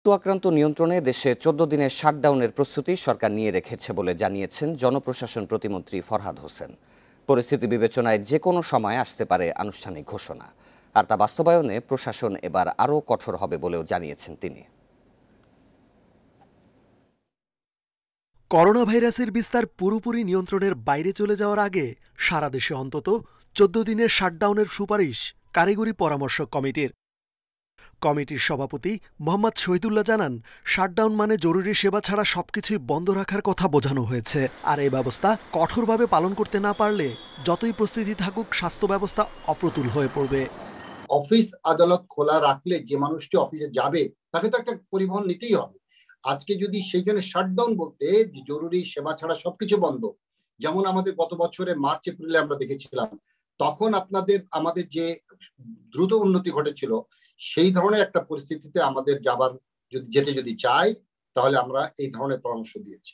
আক্রান্ত নিয়ন্ত্রণে দেশে ১৪ দিনের শাটডাউনের প্রস্তুতি সরকার নিয়ে রেখেছে বলে জানিয়েছেন জনপ্রশাসন প্রতিমন্ত্রী ফরহাদ হোসেন। পরিস্থিতি বিবেচনায় যে কোনো সময় আসতে পারে আনুষ্ঠানিক ঘোষণা, আর তা বাস্তবায়নে প্রশাসন এবার আরও কঠোর হবে বলেও জানিয়েছেন তিনি। করোনা ভাইরাসের বিস্তার পুরোপুরি নিয়ন্ত্রণের বাইরে চলে যাওয়ার আগে সারা দেশে অন্তত ১৪ দিনের শাটডাউনের সুপারিশ কারিগরি পরামর্শ কমিটির সভাপতি মোহাম্মদ শহীদুল্লাহ জানান, শাটডাউন মানে জরুরি সেবা ছাড়া সবকিছুই বন্ধ রাখার কথা বোঝানো হয়েছে। আর এই ব্যবস্থা কঠোরভাবে পালন করতে না পারলে যতই প্রস্তুতি থাকুক, স্বাস্থ্য ব্যবস্থা অপ্রতুল হয়ে পড়বে। অফিস আদালত খোলা রাখলে যে মানুষটি অফিসে যাবে তাকে তো একটা পরিবহন নিতেই হবে। আজকে যদি সেইখানে শাটডাউন বলতে জরুরি সেবা ছাড়া সবকিছু বন্ধ, যেমন আমাদের গত বছরে মার্চ এপ্রিলে আমরা দেখেছিলাম, তখন আমাদের যে দ্রুত উন্নতি ঘটেছিল, সেই ধরনের একটা পরিস্থিতিতে আমাদের যেতে যদি চাই, তাহলে আমরা এই ধরনের পরামর্শ দিয়েছি।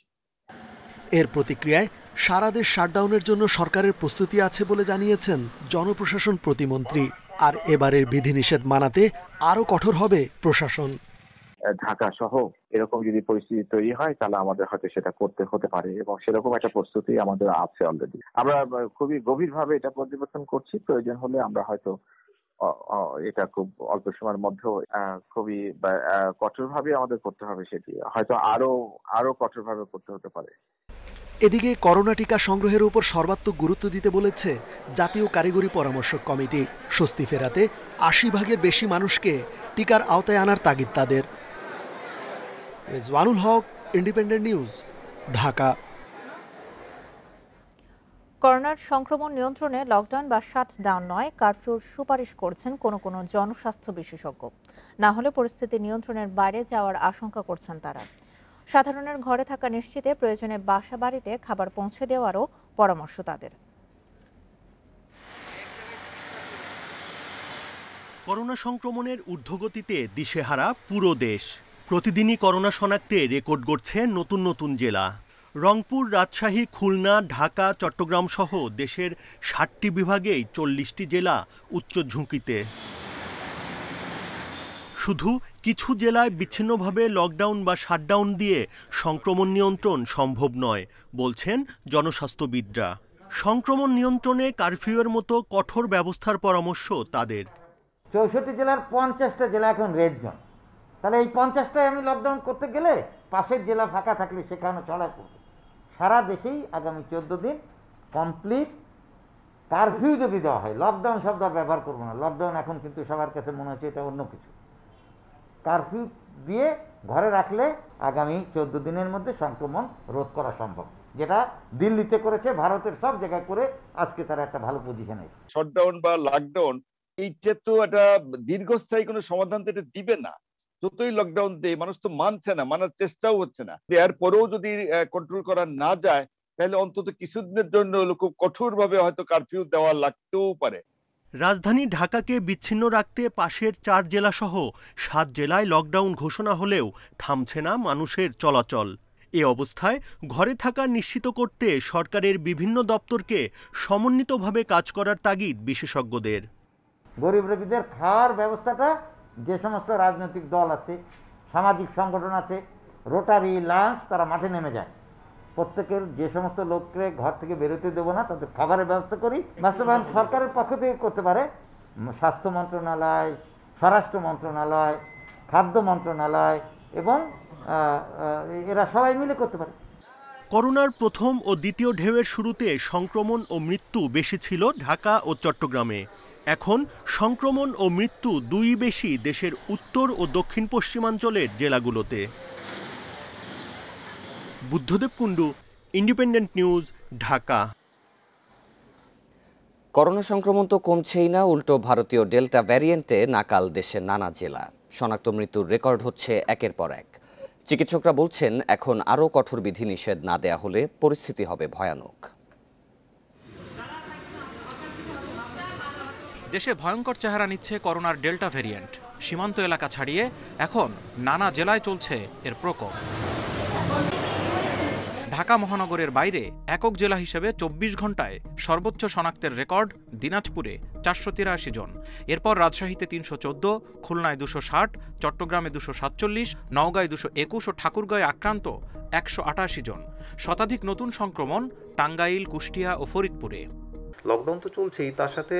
এর প্রতিক্রিয়ায় সারা দেশ শাটডাউনের জন্য সরকারের প্রস্তুতি আছে বলে জানিয়েছেন জনপ্রশাসন প্রতিমন্ত্রী। আর এবারের বিধিনিষেধ মানাতে আরো কঠোর হবে প্রশাসন। ঢাকা সহ এরকম যদি পরিস্থিতি তৈরি হয়, তাহলে আমাদের হয়তো সেটা করতে হতে পারে, এবং সেরকম একটা প্রস্তুতি আমাদের আছে অলরেডি। আমরা খুবই গভীরভাবে এটা পর্যবেক্ষণ করছি। প্রয়োজন হলে আমরা হয়তো এটা খুব অল্প সময়ের মধ্যেও খুবই কঠোরভাবে আমাদের করতে হবে, সেটি হয়তো আরো কঠোরভাবে করতে হতে পারে। এদিকে করোনা টিকা সংগ্রহের উপর সর্বাত্মক গুরুত্ব দিতে বলেছে জাতীয় কারিগরি পরামর্শ কমিটি। স্বস্তি ফেরাতে ৮০% বেশি মানুষকে টিকার আওতায় আনার তাগিদ তাদের। রেজওয়ানুল হক, ইন্ডিপেন্ডেন্ট নিউজ, ঢাকা। করোনার সংক্রমণ নিয়ন্ত্রণে লকডাউন বা শাটডাউন নয়, কারফিউর সুপারিশ করছেন কোনো জনস্বাস্থ্য বিশেষজ্ঞ। না হলে পরিস্থিতি নিয়ন্ত্রণের বাইরে যাওয়ার আশঙ্কা করছেন তারা। সাধারণের ঘরে থাকা নিশ্চিতে প্রয়োজনে বাসা বাড়িতে খাবার পৌঁছে দেওয়ারও পরামর্শ তাদের। করোনা সংক্রমণের ঊর্ধ্বগতিতে দিশেহারা পুরো দেশ। প্রতিদিনই করোনা শনাক্তে রেকর্ড গড়ছে নতুন নতুন জেলা। রংপুর, রাজশাহী, খুলনা, ঢাকা, চট্টগ্রাম সহ দেশের ৬০টি বিভাগেই ৪০টি জেলা উচ্চ ঝুঁকিতে। শুধু কিছু জেলায় বিচ্ছিন্নভাবে লকডাউন বা শাটডাউন দিয়ে সংক্রমণ নিয়ন্ত্রণ সম্ভব নয় বলছেন জনস্বাস্থ্যবিদরা। সংক্রমণ নিয়ন্ত্রণে কারফিউয়ের মতো কঠোর ব্যবস্থার পরামর্শ তাদের। ৬৪ জেলার ৫০টা জেলা এখন রেড জোন। তাহলে এই ৫০টায় আমি লকডাউন করতে গেলে পাশের জেলা ফাঁকা থাকলে সেখানে ছড়া পড়বে। সারা দেশেই আগামী ১৪ দিন কমপ্লিট কারফিউ যদি দেওয়া হয়, লকডাউন শব্দ ব্যবহার করবো না। লকডাউন এখন কিন্তু সবার কাছে মনে হচ্ছে এটা অন্য কিছু। কারফিউ দিয়ে ঘরে রাখলে আগামী ১৪ দিনের মধ্যে সংক্রমণ রোধ করা সম্ভব, যেটা দিল্লিতে করেছে, ভারতের সব জায়গায় করে আজকে তারা একটা ভালো পজিশনে। শটডাউন বা লকডাউন এইটা তো একটা দীর্ঘস্থায়ী কোনো সমাধান তো এটা দিবে না। যতই লকডাউন দেয়, মানুষ তো মানছে না, মানার চেষ্টাও হচ্ছে না। এরপরেও যদি কন্ট্রোল করা না যায়, তাহলে অন্তত কিছুদিনের জন্য খুব কঠোরভাবে হয়তো কারফিউ দেওয়া লাগতেও পারে। রাজধানী ঢাকাকে বিচ্ছিন্ন রাখতে পাশের ৪ জেলা সহ ৭ জেলায় লকডাউন ঘোষণা হলেও থামছে না মানুষের চলাচল। এ অবস্থায় ঘরে থাকা নিশ্চিত করতে সরকারের বিভিন্ন দপ্তরকে সমন্বিতভাবে কাজ করার তাগিদ বিশেষজ্ঞদের। গরিব রোগীদের খাওয়ার ব্যবস্থাটা যে সমস্ত রাজনৈতিক দল আছে, সামাজিক সংগঠন আছে, রোটারি, লাঞ্চ, তারা মাঠে নেমে যায়। প্রত্যেকের যে সমস্ত লোককে ঘর থেকে বেরোতে দেবো না, তাদের খাবারের ব্যবস্থা করি। বাস্তবায়ন সরকারের পক্ষ থেকে করতে পারে স্বাস্থ্য মন্ত্রণালয়, স্বরাষ্ট্র মন্ত্রণালয়, খাদ্য মন্ত্রণালয়, এবং এরা সবাই মিলে করতে পারে। করোনার প্রথম ও দ্বিতীয় ঢেউয়ের শুরুতে সংক্রমণ ও মৃত্যু বেশি ছিল ঢাকা ও চট্টগ্রামে। এখন সংক্রমণ ও মৃত্যু দুই বেশি দেশের উত্তর ও দক্ষিণ পশ্চিমাঞ্চলের জেলাগুলোতে। Buddhadeb Kundu, independent News, Dhaka. Corona সংক্রমণ তো কমছেই না, উল্টো ভারতীয় ডেল্টা ভ্যারিয়েন্টে নাকাল দেশের নানা জেলা। শনাক্ত মৃত্যুর রেকর্ড হচ্ছে একের পর এক। চিকিৎসকরা বলছেন, এখন আরও কঠোর বিধিনিষেধ না দেয়া হলে পরিস্থিতি হবে ভয়ানক। দেশে ভয়ঙ্কর চেহারা নিচ্ছে করোনার ডেল্টা ভ্যারিয়েন্ট। সীমান্ত এলাকা ছাড়িয়ে এখন নানা জেলায় চলছে এর প্রকোপ। ঢাকা মহানগরের বাইরে একক জেলা হিসেবে ২৪ ঘন্টায় সর্বোচ্চ শনাক্তের রেকর্ড দিনাজপুরে ৪৮৩ জন, এরপর রাজশাহীতে ৩১৪, খুলনায় ২৬০, চট্টগ্রামে ২৪৭, নওগাঁয় ২২১ ও ঠাকুরগাঁয়ে আক্রান্ত ১৮৮ জন। শতাধিক নতুন সংক্রমণ টাঙ্গাইল, কুষ্টিয়া ও ফরিদপুরে। লকডাউন তো চলছেই, তার সাথে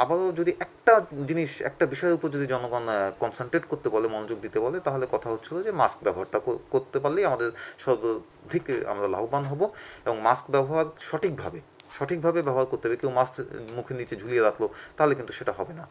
আবারও যদি একটা বিষয়ের উপর যদি জনগণ কনসেন্ট্রেট করতে বলে, মনোযোগ দিতে বলে, তাহলে কথা হচ্ছিল যে মাস্ক ব্যবহারটা করতে পারলেই আমাদের সর্বাধিক আমরা লাভবান হব। এবং মাস্ক ব্যবহার সঠিকভাবে ব্যবহার করতে হবে। কেউ মাস্ক মুখের নিচে ঝুলিয়ে রাখলো, তাহলে কিন্তু সেটা হবে না।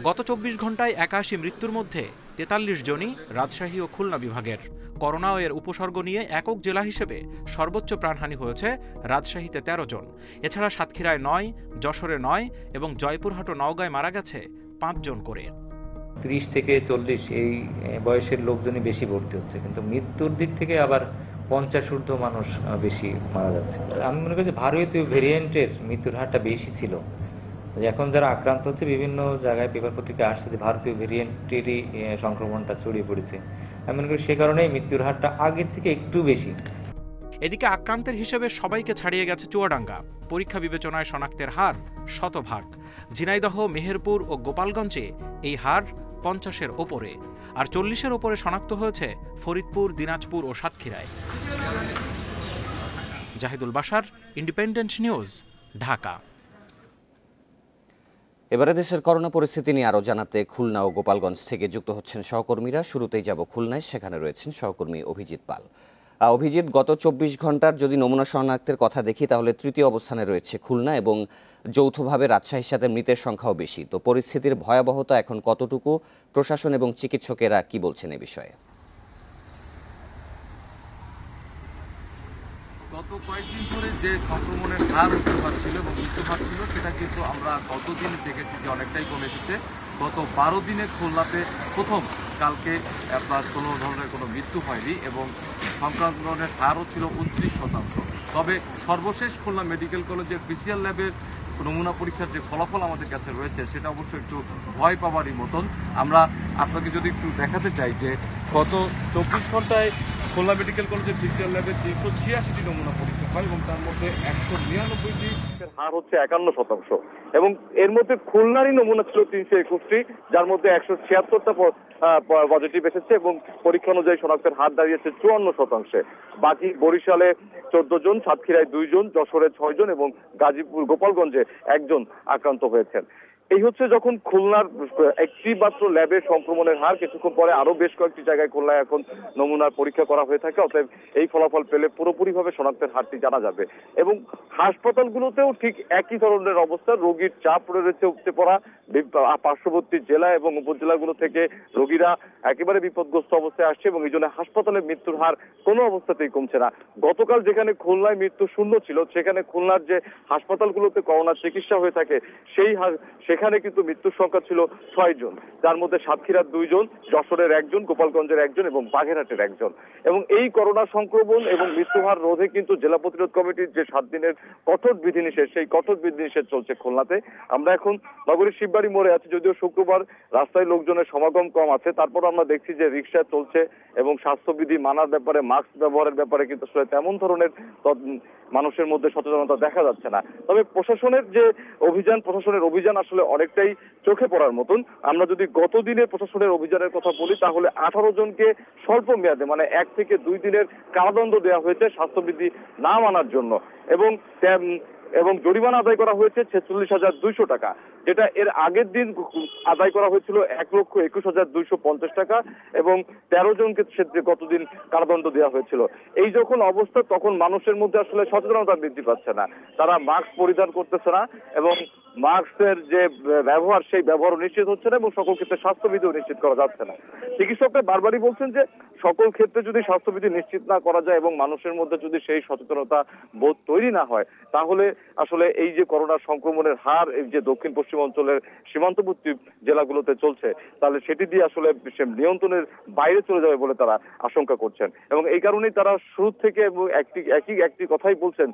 গত ২৪ ঘন্টায় ৮১ মৃত্যুর মধ্যে ৪৩ জনই রাজশাহী ও খুলনা বিভাগের। করোনা ও এর উপসর্গ নিয়ে একক জেলা হিসেবে সর্বোচ্চ প্রাণহানি হয়েছে রাজশাহীতে ১৩ জন। এছাড়া সাতক্ষীরায় ৯, যশোরে ৯ এবং জয়পুরহাট ও নওগাঁয় মারা গেছে ৫ জন করে। ৩০ থেকে ৪০ এই বয়সের লোকজনই বেশি ভর্তি হচ্ছে, কিন্তু মৃত্যুর দিক থেকে আবার ৫০ ঊর্ধ্ব মানুষ বেশি মারা যাচ্ছে। আমি মনে করি যে ভারতীয় ভেরিয়েন্টের মৃত্যুর হারটা বেশি ছিল। এখন যারা আক্রান্ত হচ্ছে, বিভিন্ন জায়গায় পেপার পত্রিকা আসছে যে ভারতীয় ভেরিয়েন্টেরই সংক্রমণটা ছড়িয়ে পড়েছে। আমি মনে করি সে কারণেই মৃত্যুর হারটা আগের থেকে একটু বেশি। এদিকে আক্রান্তের হিসেবে সবাইকে ছাড়িয়ে গেছে চুয়াডাঙ্গা। পরীক্ষা বিবেচনায় শনাক্তের হার ১০০%। ঝিনাইদহ, মেহেরপুর ও গোপালগঞ্জে এই হার ৫০-এর ওপরে, আর ৪০-এর ওপরে শনাক্ত হয়েছে ফরিদপুর, দিনাজপুর ও সাতক্ষীরায়। Zahidul Bashar, Independent News, Dhaka. এবারে দেশের করোনা পরিস্থিতি নিয়ে আরও জানাতে খুলনা ও গোপালগঞ্জ থেকে যুক্ত হচ্ছেন সহকর্মীরা। শুরুতেই যাব খুলনায়, সেখানে রয়েছেন সহকর্মী অভিজিৎ পাল। অভিজিৎ, গত ২৪ ঘন্টার যদি নমুনা শনাক্তের কথা দেখি, তাহলে তৃতীয় অবস্থানে রয়েছে খুলনা এবং যৌথভাবে রাজশাহীর সাথে মৃতের সংখ্যাও বেশি। তো পরিস্থিতির ভয়াবহতা এখন কতটুকু, প্রশাসন এবং চিকিৎসকেরা কি বলছেন এ বিষয়ে? গত কয়েকদিন ধরে যে সংক্রমণের হার ছিল এবং মৃত্যুহার ছিল, সেটা কিন্তু আমরা গতদিন দেখেছি যে অনেকটাই কমে এসেছে। গত ১২ দিনে খুলনাতে প্রথম কালকে আপনার কোনো ধরনের কোনো মৃত্যু হয়নি এবং সংক্রমণের হারও ছিল ২৯%। তবে সর্বশেষ খুলনা মেডিকেল কলেজের পিসিআর ল্যাবের নমুনা পরীক্ষার যে ফলাফল আমাদের কাছে রয়েছে, সেটা অবশ্যই একটু ভয় পাওয়ারই মতন। আমরা আপনাকে যদি একটু দেখাতে চাই যে গত ২৪ ঘন্টায় খুলনা মেডিকেল কলেজের পিসিআর ল্যাবে ৩৮৬টি নমুনা পরীক্ষা হয় এবং তার মধ্যে ১৯৯টি হার হচ্ছে ৫১%। এবং এর মধ্যে খুলনারই নমুনা ছিল ৩২১টি, যার মধ্যে ১৭৬টা পজিটিভ এসেছে এবং পরীক্ষা অনুযায়ী শনাক্তের হার দাঁড়িয়েছে ৫৪%। বাকি বরিশালে ১৪ জন, সাতক্ষীরায় ২ জন, যশোরে ৬ জন এবং গাজীপুর, গোপালগঞ্জে ১ জন আক্রান্ত হয়েছেন। এই হচ্ছে যখন খুলনার একটি মাত্র ল্যাবে সংক্রমণের হার। কিছুক্ষণ পরে আরো বেশ কয়েকটি জায়গায় খুলনায় এখন নমুনার পরীক্ষা করা হয়ে থাকে। অতএব এই ফলাফল পেলে পুরোপুরিভাবে শনাক্তের হারটি জানা যাবে। এবং হাসপাতালগুলোতেও ঠিক একই ধরনের অবস্থা, রোগীর চাপ রয়েছে উপচে পড়া। পার্শ্ববর্তী জেলা এবং উপজেলাগুলো থেকে রোগীরা একেবারে বিপদগ্রস্ত অবস্থায় আসছে এবং এই জন্য হাসপাতালে মৃত্যুর হার কোনো অবস্থাতেই কমছে না। গতকাল যেখানে খুলনায় মৃত্যু শূন্য ছিল, সেখানে খুলনার যে হাসপাতালগুলোতে করোনার চিকিৎসা হয়ে থাকে, সেখানে কিন্তু মৃত্যুর সংখ্যা ছিল ৬ জন, যার মধ্যে সাতক্ষীরার ২ জন, যশোরের ১ জন, গোপালগঞ্জের ১ জন এবং বাগেরহাটের ১ জন। এবং এই করোনা সংক্রমণ এবং মৃত্যুহার রোধে কিন্তু জেলা প্রতিরোধ কমিটির যে ৭ দিনের কঠোর বিধিনিষেধ, সেই কঠোর বিধিনিষেধ চলছে খুলনাতে। আমরা এখন নগরীর শিববাড়ি মোড়ে আছি। যদিও শুক্রবার রাস্তায় লোকজনের সমাগম কম আছে, তারপর আমরা দেখছি যে রিক্সা চলছে এবং স্বাস্থ্যবিধি মানার ব্যাপারে, মাস্ক ব্যবহারের ব্যাপারে কিন্তু আসলে তেমন ধরনের মানুষের মধ্যে সচেতনতা দেখা যাচ্ছে না। তবে প্রশাসনের অভিযান আসলে অনেকটাই চোখে পড়ার মতন। আমরা যদি গত দিনের প্রশাসনের অভিযানের কথা বলি, তাহলে ১৮ জনকে স্বল্প মেয়াদে, মানে ১ থেকে ২ দিনের কারাদণ্ড দেওয়া হয়েছে স্বাস্থ্যবিধি না মানার জন্য এবং জরিমানা আদায় করা হয়েছে ৪৬,২০০ টাকা, যেটা এর আগের দিন আদায় করা হয়েছিল ১,২১,২৫০ টাকা এবং ১৩ জনকে গতদিন কারাদণ্ড দেওয়া হয়েছিল। এই যখন অবস্থা, তখন মানুষের মধ্যে আসলে সচেতনতা বৃদ্ধি পাচ্ছে না। তারা মাস্ক পরিধান করতেছে না এবং মাস্কের যে ব্যবহার, সেই ব্যবহারও নিশ্চিত হচ্ছে না এবং সকল ক্ষেত্রে স্বাস্থ্যবিধিও নিশ্চিত করা যাচ্ছে না। চিকিৎসকরা বারবারই বলছেন যে সকল ক্ষেত্রে যদি স্বাস্থ্যবিধি নিশ্চিত না করা যায় এবং মানুষের মধ্যে যদি সেই সচেতনতা বোধ তৈরি না হয়, তাহলে আসলে এই যে করোনা সংক্রমণের হার এই যে দক্ষিণ পশ্চিম অঞ্চলের সীমান্তবর্তী জেলাগুলোতে চলছে, তাহলে সেটি দিয়ে আসলে নিয়ন্ত্রণের বাইরে চলে যাবে বলে তারা আশঙ্কা করছেন। এবং এই কারণেই তারা শুরু থেকে একটি কথাই বলছেন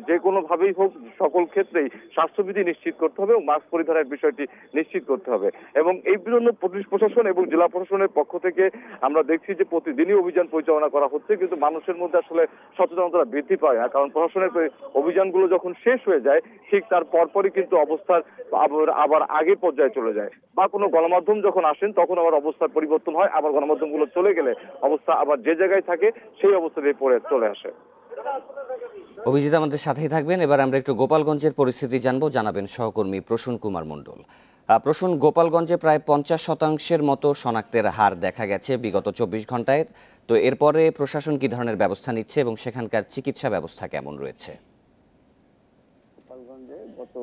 যে কোনো ভাবেই হোক সকল ক্ষেত্রেই স্বাস্থ্যবিধি নিশ্চিত করতে হবে এবং মাস্ক পরিধানের বিষয়টি নিশ্চিত করতে হবে। এবং এই জন্য পুলিশ প্রশাসন এবং জেলা প্রশাসনের পক্ষ থেকে আমরা দেখছি যে প্রতিদিনই অভিযান পরিচালনা করা হচ্ছে, কিন্তু মানুষের মধ্যে আসলে সচেতনতা বৃদ্ধি পায় না, কারণ প্রশাসনের অভিযানগুলো যখন শেষ হয়ে যায় ঠিক তার পরপরই কিন্তু অবস্থার আবার আগে পর্যায়ে চলে যায়, বা কোনো গণমাধ্যম যখন আসেন তখন আবার অবস্থার পরিবর্তন হয়, আবার গণমাধ্যমগুলো চলে গেলে অবস্থা আবার যে জায়গায় থাকে সেই অবস্থাতেই পরে চলে আসে। অভিজিৎ আমাদের সাথেই থাকবেন। এবার আমরা একটু গোপালগঞ্জের পরিস্থিতি জানবো, জানাবেন সহকর্মী প্রসূন কুমার মণ্ডল। প্রসূন, গোপালগঞ্জে প্রায় 50% মতো শনাক্তের হার দেখা গেছে বিগত 24 ঘন্টায়। তো এরপরে প্রশাসন কি ধরনের ব্যবস্থা নিচ্ছে এবং সেখানকার চিকিৎসা ব্যবস্থা কেমন রয়েছে? গোপালগঞ্জে গত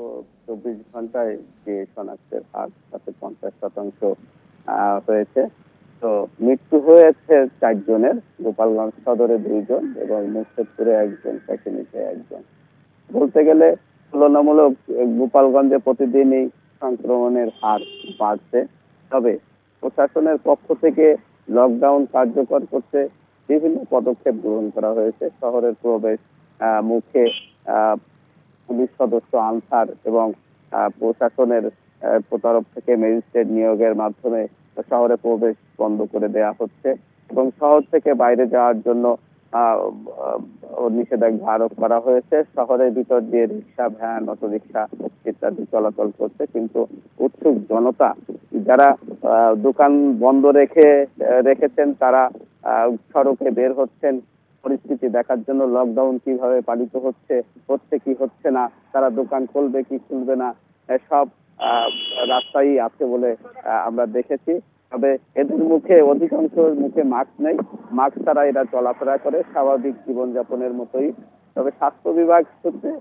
24 ঘন্টায় যে শনাক্তের হার তাতে 50% হয়েছে। তো মৃত্যু হয়েছে 4 জনের, গোপালগঞ্জ সদরে 2 জন এবং মুর্শিদপুরে 1 জন, কাশিনিতে 1 জন। বলতে গেলে তুলনামূলক গোপালগঞ্জে প্রতিদিনই সংক্রমণের হার বাড়ছে। তবে প্রশাসনের পক্ষ থেকে লকডাউন কার্যকর করতে বিভিন্ন পদক্ষেপ গ্রহণ করা হয়েছে। শহরের প্রবেশ মুখে পুলিশ সদস্য আনসার এবং প্রশাসনের তরফ থেকে ম্যাজিস্ট্রেট নিয়োগের মাধ্যমে শহরে প্রবেশ বন্ধ করে দেওয়া হচ্ছে এবং শহর থেকে বাইরে যাওয়ার জন্য নিষেধাজ্ঞা আরোপ করা হয়েছে। শহরের ভিতর দিয়ে রিক্সা, ভ্যান, অটোরিক্সা ইত্যাদি চলাচল করছে, কিন্তু উৎসুক জনতা যারা দোকান বন্ধ রেখেছেন তারা সড়কে বের হচ্ছেন পরিস্থিতি দেখার জন্য। লকডাউন কিভাবে পালিত হচ্ছে কি হচ্ছে না, তারা দোকান খুলবে কি খুলবে না, সব রাস্তায় আছে বলে আমরা দেখেছি। তবে এদের মুখে অধিকাংশের মুখে মাস্ক নেই, মাস্ক ছাড়া এরা চলাফেরা করে স্বাভাবিক জীবনযাপনের মতোই। তবে স্বাস্থ্য বিভাগ সূত্রে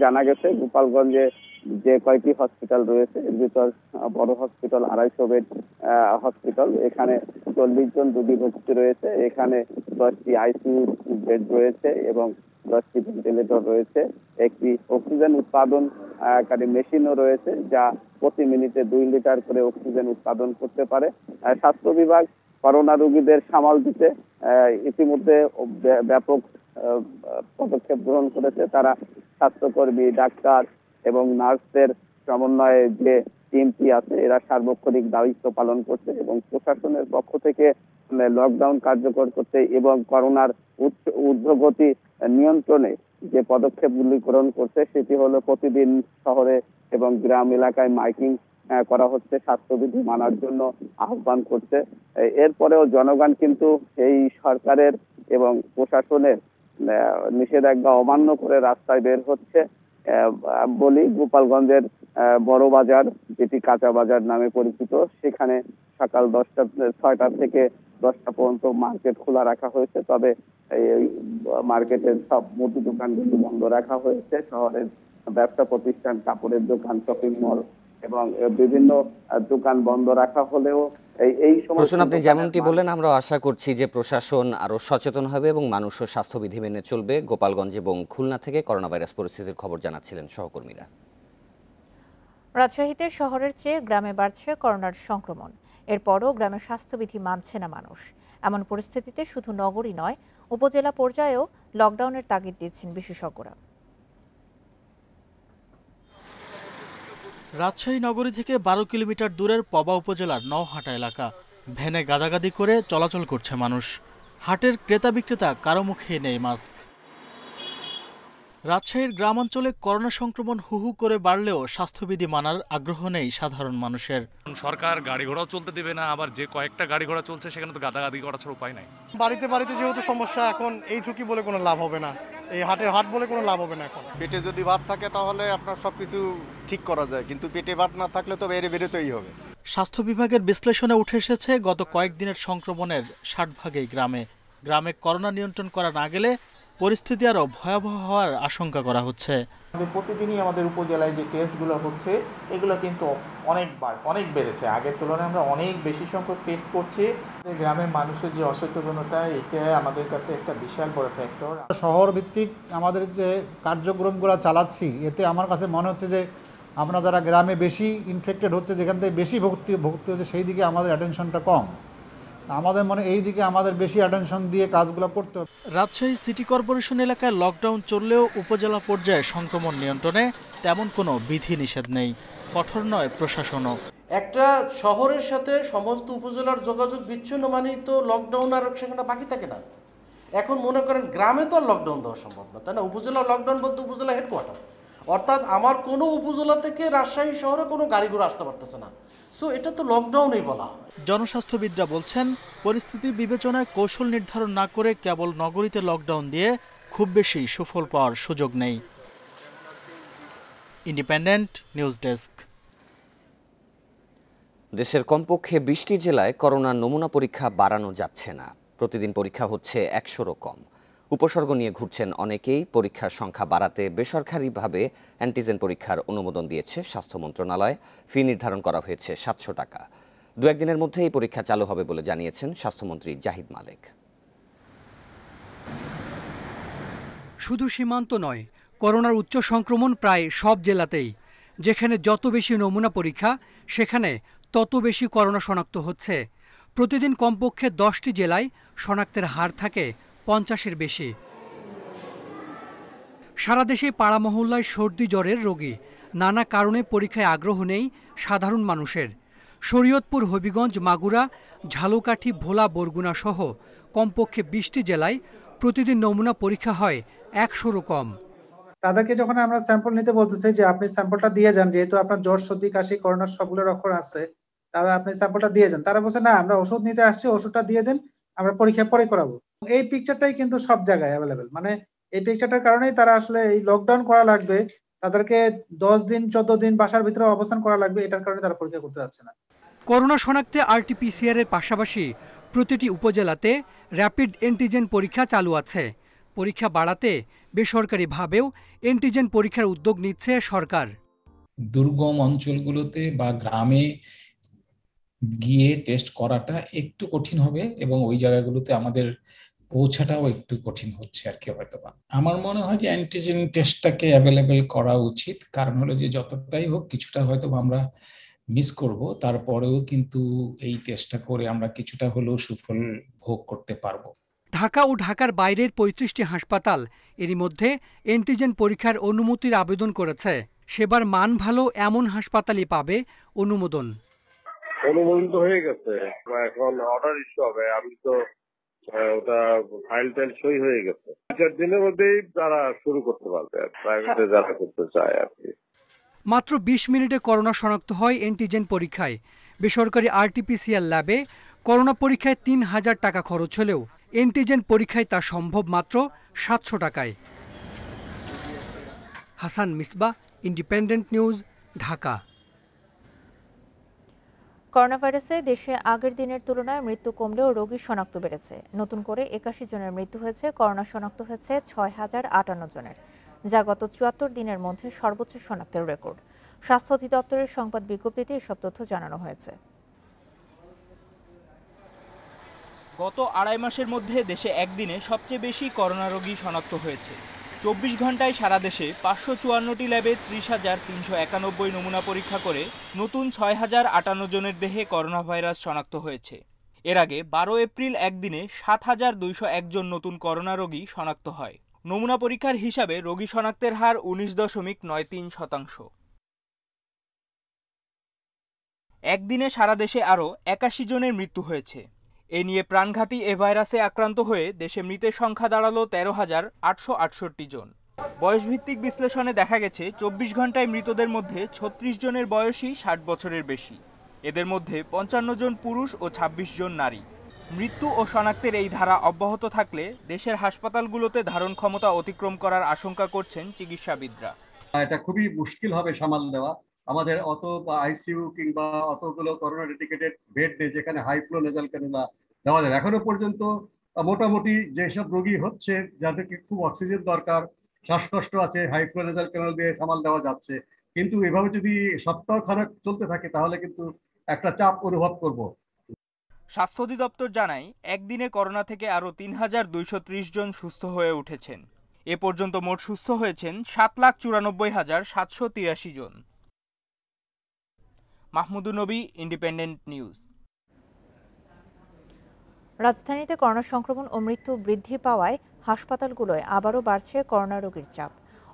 জানা গেছে গোপালগঞ্জে যে কয়টি হসপিটাল রয়েছে এর ভিতর বড় হসপিটাল 250 বেড হসপিটাল, এখানে 40 জন রোগী ভর্তি রয়েছে, এখানে 10টি আইসিইউ বেড রয়েছে এবং 10টি ভেন্টিলেটর রয়েছে, একটি অক্সিজেন উৎপাদনকারী মেশিনও রয়েছে যা প্রতি মিনিটে 2 লিটার করে অক্সিজেন উৎপাদন করতে পারে। স্বাস্থ্য বিভাগ করোনা রোগীদের সামাল দিতে ইতিমধ্যে ব্যাপক পদক্ষেপ গ্রহণ করেছে। তারা স্বাস্থ্যকর্মী, ডাক্তার এবং নার্সদের সমন্বয়ে যে টিমটি আছে এরা সার্বক্ষণিক দায়িত্ব পালন করছে এবং প্রশাসনের পক্ষ থেকে লকডাউন কার্যকর করতে এবং করোনার ঊর্ধ্বগতি নিয়ন্ত্রণে যে পদক্ষেপগুলি গ্রহণ করছে সেটি হলো প্রতিদিন শহরে এবং গ্রাম এলাকায় মাইকিং করা হচ্ছে, স্বাস্থ্যবিধি মানার জন্য আহ্বান করছে। এরপরেও জনগণ কিন্তু এই সরকারের এবং প্রশাসনের নিষেধাজ্ঞা অমান্য করে রাস্তায় বের হচ্ছে। বলি গোপালগঞ্জের বড় বাজার, যেটি কাঁচা বাজার নামে পরিচিত, সেখানে সকাল 6টা থেকে 10টা পর্যন্ত মার্কেট খোলা রাখা হয়েছে। তবে এই মার্কেটের সব মুদি দোকানগুলো বন্ধ রাখা হয়েছে। শহরের ব্যবসা প্রতিষ্ঠান, কাপড়ের দোকান, শপিং মল এবং বিভিন্ন দোকান বন্ধ রাখা হলেও এই সময় আপনি যেমনটি বললেন, আমরা আশা করছি যে প্রশাসন আরো সচেতন হবে এবং মানুষও স্বাস্থ্যবিধি মেনে চলবে। গোপালগঞ্জ এবং খুলনা থেকে করোনা ভাইরাস পরিস্থিতির খবর জানাচ্ছিলেন সহকর্মীরা। রাজশাহীতে শহরের চেয়ে গ্রামে বাড়ছে করোনার সংক্রমণ, এরপরও গ্রামের স্বাস্থ্যবিধি মানছে না মানুষ। এমন পরিস্থিতিতে শুধু নগরই নয়, উপজেলা পর্যায়েও লকডাউনের তাগিদ দিচ্ছেন বিশেষজ্ঞরা। রাজশাহী নগরী থেকে 12 কিলোমিটার দূরের পবা উপজেলার নওহাটা এলাকা। ভ্যানে গাদাগাদি করে চলাচল করছে মানুষ। হাটের ক্রেতা বিক্রেতা কারো মুখে নেই মাস্ক। রাজশাহীর গ্রামাঞ্চলে করোনা সংক্রমণ হুহু করে বাড়লেও স্বাস্থ্যবিধি মানার আগ্রহ নেই সাধারণ মানুষের। সরকার গাড়ি ঘোড়াও চলতে দেবে না, আবার যে কয়েকটা গাড়ি ঘোড়া চলছে সেখানে তো গাদাগাদি করা ছাড়া উপায় নাই। বাড়িতে যেহেতু সমস্যা, এখন এই ঝুঁকি বলে কোনো লাভ হবে না, এই হাট বলে কোনো লাভ হবে না। এখন পেটে যদি ভাত থাকে তাহলে আপনার সবকিছু ঠিক করা যায়, কিন্তু পেটে ভাত না থাকলে তো বেরোতেই হবে। স্বাস্থ্য বিভাগের বিশ্লেষণে উঠে এসেছে গত কয়েকদিনের সংক্রমণের 60 ভাগই গ্রামে করোনা নিয়ন্ত্রণ করা না গেলে পরিস্থিতি আরো ভয়াবহ হওয়ার আশঙ্কা করা হচ্ছে। প্রতিদিনই আমাদের উপজেলায় যে টেস্টগুলো হচ্ছে এগুলো কিন্তু অনেক বেড়েছে, আগের তুলনায় আমরা অনেক বেশি সংখ্যক টেস্ট করছি। গ্রামের মানুষের যে অসচেতনতা, এটা আমাদের কাছে একটা বিশাল বড় ফ্যাক্টর। শহর ভিত্তিক আমাদের যে কার্যক্রমগুলো চালাচ্ছি, এতে আমার কাছে মনে হচ্ছে যে আমরা যারা গ্রামে বেশি ইনফেক্টেড হচ্ছে, যেখান থেকে বেশি ভক্তি হচ্ছে, সেই দিকে আমাদের অ্যাটেনশনটা কম। আমাদের মনে এই দিকে আমাদের বেশি অ্যাটেনশন দিয়ে কাজগুলো করতে হবে। রাজশাহী সিটি কর্পোরেশন এলাকায় লকডাউন চললেও উপজেলা পর্যায়ে সংক্রমণ নিয়ন্ত্রণে তেমন কোনো বিধিনিষেধ নেই, কঠোর নয় প্রশাসনও। একটা শহরের সাথে সমস্ত উপজেলার যোগাযোগ বিচ্ছিন্ন মানেই তো লকডাউন আর সেখানে বাকি থাকে না। এখন মনে করেন গ্রামে তো আর লকডাউন দেওয়া সম্ভব না, তাই না? উপজেলা লকডাউন বলতে উপজেলা হেডকোয়ার্টার, অর্থাৎ আমার কোনো উপজেলা থেকে রাজশাহী শহরে কোনো গাড়ি ঘোড়া আসতে পারতেছে না। সো এটা তো লকডাউনই বলা হয়। জনস্বাস্থ্যবিদরা বলছেন, পরিস্থিতি বিবেচনায় কৌশল নির্ধারণ না করে কেবল নগরীতে লকডাউন দিয়ে খুব বেশি সুফল পাওয়ার সুযোগ নেই। Independent news desk. দেশের কমপক্ষে 20টি জেলায় করোনার নমুনা পরীক্ষা বাড়ানো যাচ্ছে না। প্রতিদিন পরীক্ষা হচ্ছে 100-রও কম। উপসর্গ নিয়ে ঘুরছেন অনেকেই। পরীক্ষার সংখ্যা বাড়াতে বেসরকারিভাবে অ্যান্টিজেন পরীক্ষার অনুমোদন দিয়েছে স্বাস্থ্য মন্ত্রণালয়। ফি নির্ধারণ করা হয়েছে 700 টাকা। 2-1 দিনের মধ্যে এই পরীক্ষা চালু হবে বলে জানিয়েছেন স্বাস্থ্যমন্ত্রী জাহিদ মালেক। শুধু সীমান্ত নয়, করোনার উচ্চ সংক্রমণ প্রায় সব জেলাতেই। যেখানে যত বেশি নমুনা পরীক্ষা, সেখানে তত বেশি করোনা শনাক্ত হচ্ছে। প্রতিদিন কমপক্ষে 10টি জেলায় শনাক্তের হার থাকে 50-এর বেশি। সারা দেশে পাড়া মহল্লায় সর্দি জ্বরের রোগী। নানা কারণে পরীক্ষায় আগ্রহ নেই সাধারণ মানুষের। শরীয়তপুর, হবিগঞ্জ, মাগুরা, ঝালকাঠি, ভোলা, বরগুনা সহ কমপক্ষে 20টি জেলায় প্রতিদিন নমুনা পরীক্ষা হয় 100-রও কম। তাদেরকে যখন আমরা স্যাম্পল নিতে বলতেছি যে আপনি স্যাম্পলটা দিয়ে যান, যেহেতু আপনার জ্বর, সর্দি, কাশি, করোনার সবগুলো লক্ষণ আছে, তারা আপনি স্যাম্পলটা দিয়ে যান। তারা বলছে না, আমরা ওষুধ নিতে আসছি, ওষুধটা দিয়ে দেন, আমরা পরীক্ষা পরে করাবো। এই পিকচারটাই কিন্তু সব জায়গায় অ্যাভেলেবেল। মানে এই পিকচারটার কারণেই তারা আসলে এই লকডাউন করা লাগবে, তাদেরকে 10 দিন 14 দিন বাসার ভিতরে অবস্থান করা লাগবে, এটার কারণে তারা পরীক্ষা করতে যাচ্ছে না। করোনা শনাক্তে RT-PCR এর পাশাপাশি প্রতিটি উপজেলাতে র্যাপিড অ্যান্টিজেন পরীক্ষা চালু আছে। পরীক্ষা বাড়াতে বেসরকারিভাবেও অ্যান্টিজেন পরীক্ষার উদ্যোগ নিচ্ছে সরকার। দুর্গম অঞ্চলগুলোতে বা গ্রামে গিয়ে টেস্ট করাটা একটু কঠিন হবে এবং ওই জায়গাগুলোতে আমাদের পৌঁছাটাও একটু কঠিন হচ্ছে আর কি। হয়তো বা আমার মনে হয় যে অ্যান্টিজেন টেস্টটাকে অ্যাভেলেবেল করা উচিত। কারণ হলো যে যতটাই হোক কিছুটা হয়তো আমরা মিস করব, তারপরেও কিন্তু এই টেস্টটা করে আমরা কিছুটা হলেও সুফল ভোগ করতে পারবো। ঢাকা ও ঢাকার বাইরের 35টি হাসপাতাল এরই মধ্যে অ্যান্টিজেন পরীক্ষার অনুমতির আবেদন করেছে। সেবার মান ভালো এমন হাসপাতালই পাবে অনুমোদন। অনুমোদন তো হয়ে গেছে, এখন অর্ডার ইস্যু হবে। আমি তো ওটা ফাইল টাইল সই হয়ে গেছে। 4 দিনের মধ্যেই তারা শুরু করতে পারবে, প্রাইভেটে যারা করতে চায় আর কি। মাত্র 20 মিনিটে করোনা শনাক্ত হয় অ্যান্টিজেন পরীক্ষায়। বেসরকারি RT-PCR ল্যাবে করোনা পরীক্ষায় 3000 টাকা খরচ হলেও অ্যান্টিজেন পরীক্ষায় তা সম্ভব মাত্র 700 টাকায়। Hasan Misbah, independent News, Dhaka. Corona ভাইরাসে দেশে আগের দিনের তুলনায় মৃত্যু কমলেও রোগী শনাক্ত বেড়েছে। নতুন করে 81 জনের মৃত্যু হয়েছে। করোনা শনাক্ত হয়েছে 6058 জনের, যা গত 74 দিনের মধ্যে সর্বোচ্চ শনাক্তের রেকর্ড। স্বাস্থ্য অধিদপ্তরের সংবাদ বিজ্ঞপ্তিতে এসব তথ্য জানানো হয়েছে। গত আড়াই মাসের মধ্যে দেশে একদিনে সবচেয়ে বেশি করোনা রোগী শনাক্ত হয়েছে। 24 ঘন্টায় সারা দেশে 554টি ল্যাবে 30,391 নমুনা পরীক্ষা করে নতুন 6058 জনের দেহে করোনা ভাইরাস শনাক্ত হয়েছে। এর আগে 12 এপ্রিল একদিনে 7201 জন নতুন করোনা রোগী শনাক্ত হয়। নমুনা পরীক্ষার হিসাবে রোগী শনাক্তের হার 19.93%। একদিনে সারা দেশে আরও 81 জনের মৃত্যু হয়েছে। এ নিয়ে প্রাণঘাতী এ ভাইরাসে আক্রান্ত হয়ে দেশে মৃতের সংখ্যা দাঁড়ালো 13,868 জন। বয়সভিত্তিক বিশ্লেষণে দেখা গেছে 24 ঘন্টায় মৃতদের মধ্যে 36 জনের বয়সই 60 বছরের বেশি। এদের মধ্যে 55 জন পুরুষ ও 26 জন নারী। মৃত্যু ও শনাক্তের এই ধারা অব্যাহত থাকলে দেশের হাসপাতালগুলোতে ধারণ ক্ষমতা অতিক্রম করার আশঙ্কা করছেন চিকিৎসাবিদরা। এটা খুবই মুশকিল হবে সামাল দেওয়া। আমাদের অত আইসিইউ কিংবা অতগুলো করোনা ডেডিকেটেড বেড নেই যেখানে হাই ফ্লো নেজাল ক্যানুলা দেওয়া যাবে। এখনো পর্যন্ত মোটামুটি যেসব রোগী হচ্ছে, যাদেরকে খুব অক্সিজেন দরকার, শ্বাসকষ্ট আছে, হাই ফ্লো নেজাল ক্যানুলা দিয়ে সামাল দেওয়া যাচ্ছে। কিন্তু এভাবে যদি সপ্তাহখানেক চলতে থাকে তাহলে কিন্তু একটা চাপ অনুভব করব। স্বাস্থ্য অধিদপ্তর জানায়, একদিনে করোনা থেকে আরও 3230 জন সুস্থ হয়ে উঠেছেন। এ পর্যন্ত মোট সুস্থ হয়েছেন 7,94,783 জন। মাহমুদুর নবী, ইন্ডিপেন্ডেন্ট নিউজ। রাজধানীতে করোনা সংক্রমণ ও মৃত্যু বৃদ্ধি পাওয়ায় হাসপাতালগুলোয় আবারও বাড়ছে করোনা রোগীর চাপ।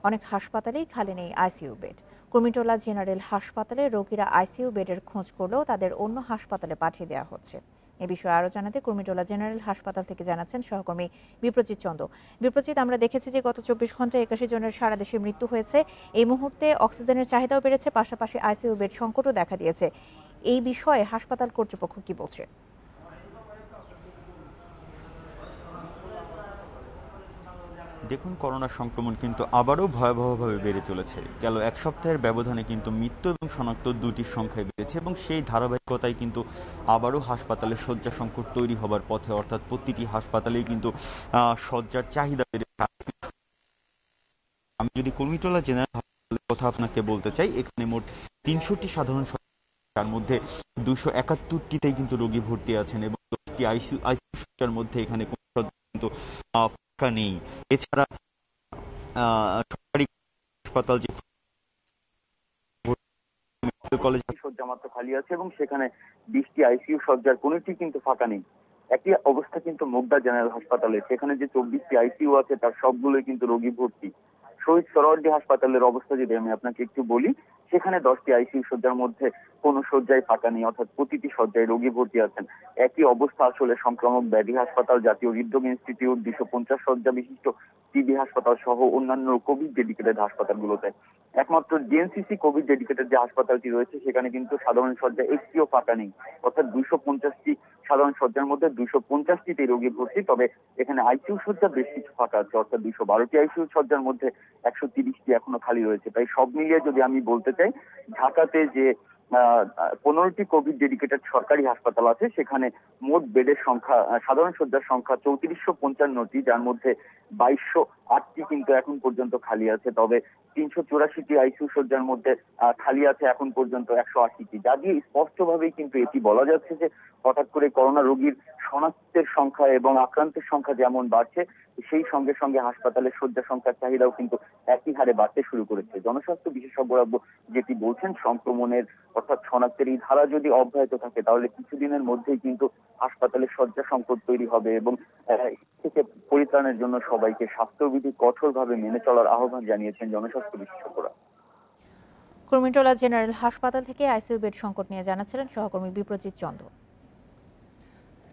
অনেক হাসপাতালেই খালি নেই আইসিইউ বেড। কুর্মিটোলা জেনারেল হাসপাতালে রোগীরা আইসিইউ বেডের খোঁজ করলেও তাদের অন্য হাসপাতালে পাঠিয়ে দেওয়া হচ্ছে। এ বিষয়ে আরও জানাতে কুর্মিটোলা জেনারেল হাসপাতাল থেকে জানাচ্ছেন সহকর্মী বিপ্রজিৎ চন্দ। বিপ্রজিৎ, আমরা দেখেছি যে গত 24 ঘন্টায় 81 জনের সারা দেশে মৃত্যু হয়েছে। এই মুহূর্তে অক্সিজেনের চাহিদাও বেড়েছে, পাশাপাশি আইসিইউ বেড সংকটও দেখা দিয়েছে। এই বিষয়ে হাসপাতাল কর্তৃপক্ষ কি বলছে? দেখুন, করোনা সংক্রমণ কিন্তু আবারও ভয়াবহভাবে বেড়ে চলেছে। গেল এক সপ্তাহের ব্যবধানে কিন্তু মৃত্যু এবং শনাক্ত দুটির সংখ্যায় বেড়েছে এবং সেই ধারাবাহিকতায় কিন্তু আবারও হাসপাতালে শয্যা সংকট তৈরি হবার পথে, অর্থাৎ প্রতিটি হাসপাতালেই কিন্তু শয্যার চাহিদা বেড়েছে। আমি যদি কুর্মিটোলা জেনারেল হাসপাতালের কথা আপনাকে বলতে চাই, এখানে মোট 300টি সাধারণ তার মধ্যে 271টিতেই কিন্তু রোগী ভর্তি আছেন এবং 10টি আইসিইউর মধ্যে এখানে কোনো শয্যা কিন্তু ফাঁকা নেই। এছাড়া সরকারি হাসপাতাল যে কলেজ শয্যা মাত্র খালি আছে এবং সেখানে 20টি আইসিইউ শয্যার কোনোটি কিন্তু ফাঁকা নেই। একই অবস্থা কিন্তু মুগদা জেনারেল হাসপাতালে, সেখানে যে 24টি আইসিইউ আছে তার সবগুলোই কিন্তু রোগী ভর্তি। শহীদ সোহরাওয়ার্দী হাসপাতালের অবস্থা যদি আমি আপনাকে একটু বলি, সেখানে 10টি আইসিইউ শয্যার মধ্যে কোনো শয্যায় ফাঁকা নেই, অর্থাৎ প্রতিটি শয্যায় রোগী ভর্তি আছেন। একই অবস্থা আসলে সংক্রামক ব্যাধি হাসপাতাল, জাতীয় হৃদরোগ ইনস্টিটিউট, 250 শয্যা বিশিষ্ট টিবি হাসপাতাল সহ অন্যান্য কোভিড ডেডিকেটেড হাসপাতালগুলোতে। একমাত্র ডিএনসিসি কোভিড ডেডিকেটেড যে হাসপাতালটি রয়েছে সেখানে কিন্তু সাধারণ শয্যা একটিও ফাঁকা নেই, অর্থাৎ 250টি সাধারণ শয্যার মধ্যে 250টিতে রোগী ভর্তি। তবে এখানে আইসিইউ শয্যা বেশ কিছু ফাঁকা আছে, অর্থাৎ 212টি আইসিইউ শয্যার মধ্যে 130টি এখনো খালি রয়েছে। তাই সব মিলিয়ে যদি আমি বলতে চাই, ঢাকাতে যে 15টি কোভিড ডেডিকেটেড সরকারি হাসপাতাল আছে সেখানে মোট বেডের সংখ্যা, সাধারণ শয্যার সংখ্যা 3455টি, যার মধ্যে 2208টি কিন্তু এখন পর্যন্ত খালি আছে। তবে 384টি আইসিইউ শয্যার মধ্যে খালি আছে এখন পর্যন্ত 180টি, যা দিয়ে স্পষ্টভাবেই কিন্তু এটি বলা যাচ্ছে যে হঠাৎ করে করোনা রোগীর শনাক্তের সংখ্যা এবং আক্রান্তের সংখ্যা যেমন বাড়ছে, সেই সঙ্গে সঙ্গে হাসপাতালের শয্যা সংখ্যার চাহিদাও কিন্তু একই হারে বাড়তে শুরু করেছে। জনস্বাস্থ্য বিশেষজ্ঞরা যেটি বলছেন, সংক্রমণের অর্থাৎ শনাক্তের এই ধারা যদি অব্যাহত থাকে তাহলে কিছুদিনের মধ্যেই কিন্তু হাসপাতালে শয্যা সংকট তৈরি হবে এবং থেকে পরিত্রাণের জন্য সবাইকে স্বাস্থ্যবিধি কঠোরভাবে মেনে চলার আহ্বান জানিয়েছেন জনস্বাস্থ্য বিশেষজ্ঞরা। কুর্মিটোলা জেনারেল হাসপাতাল থেকে আইসিইউ বেড সংকট নিয়ে জানাচ্ছিলেন সহকর্মী বিপ্রজিৎ চন্দ।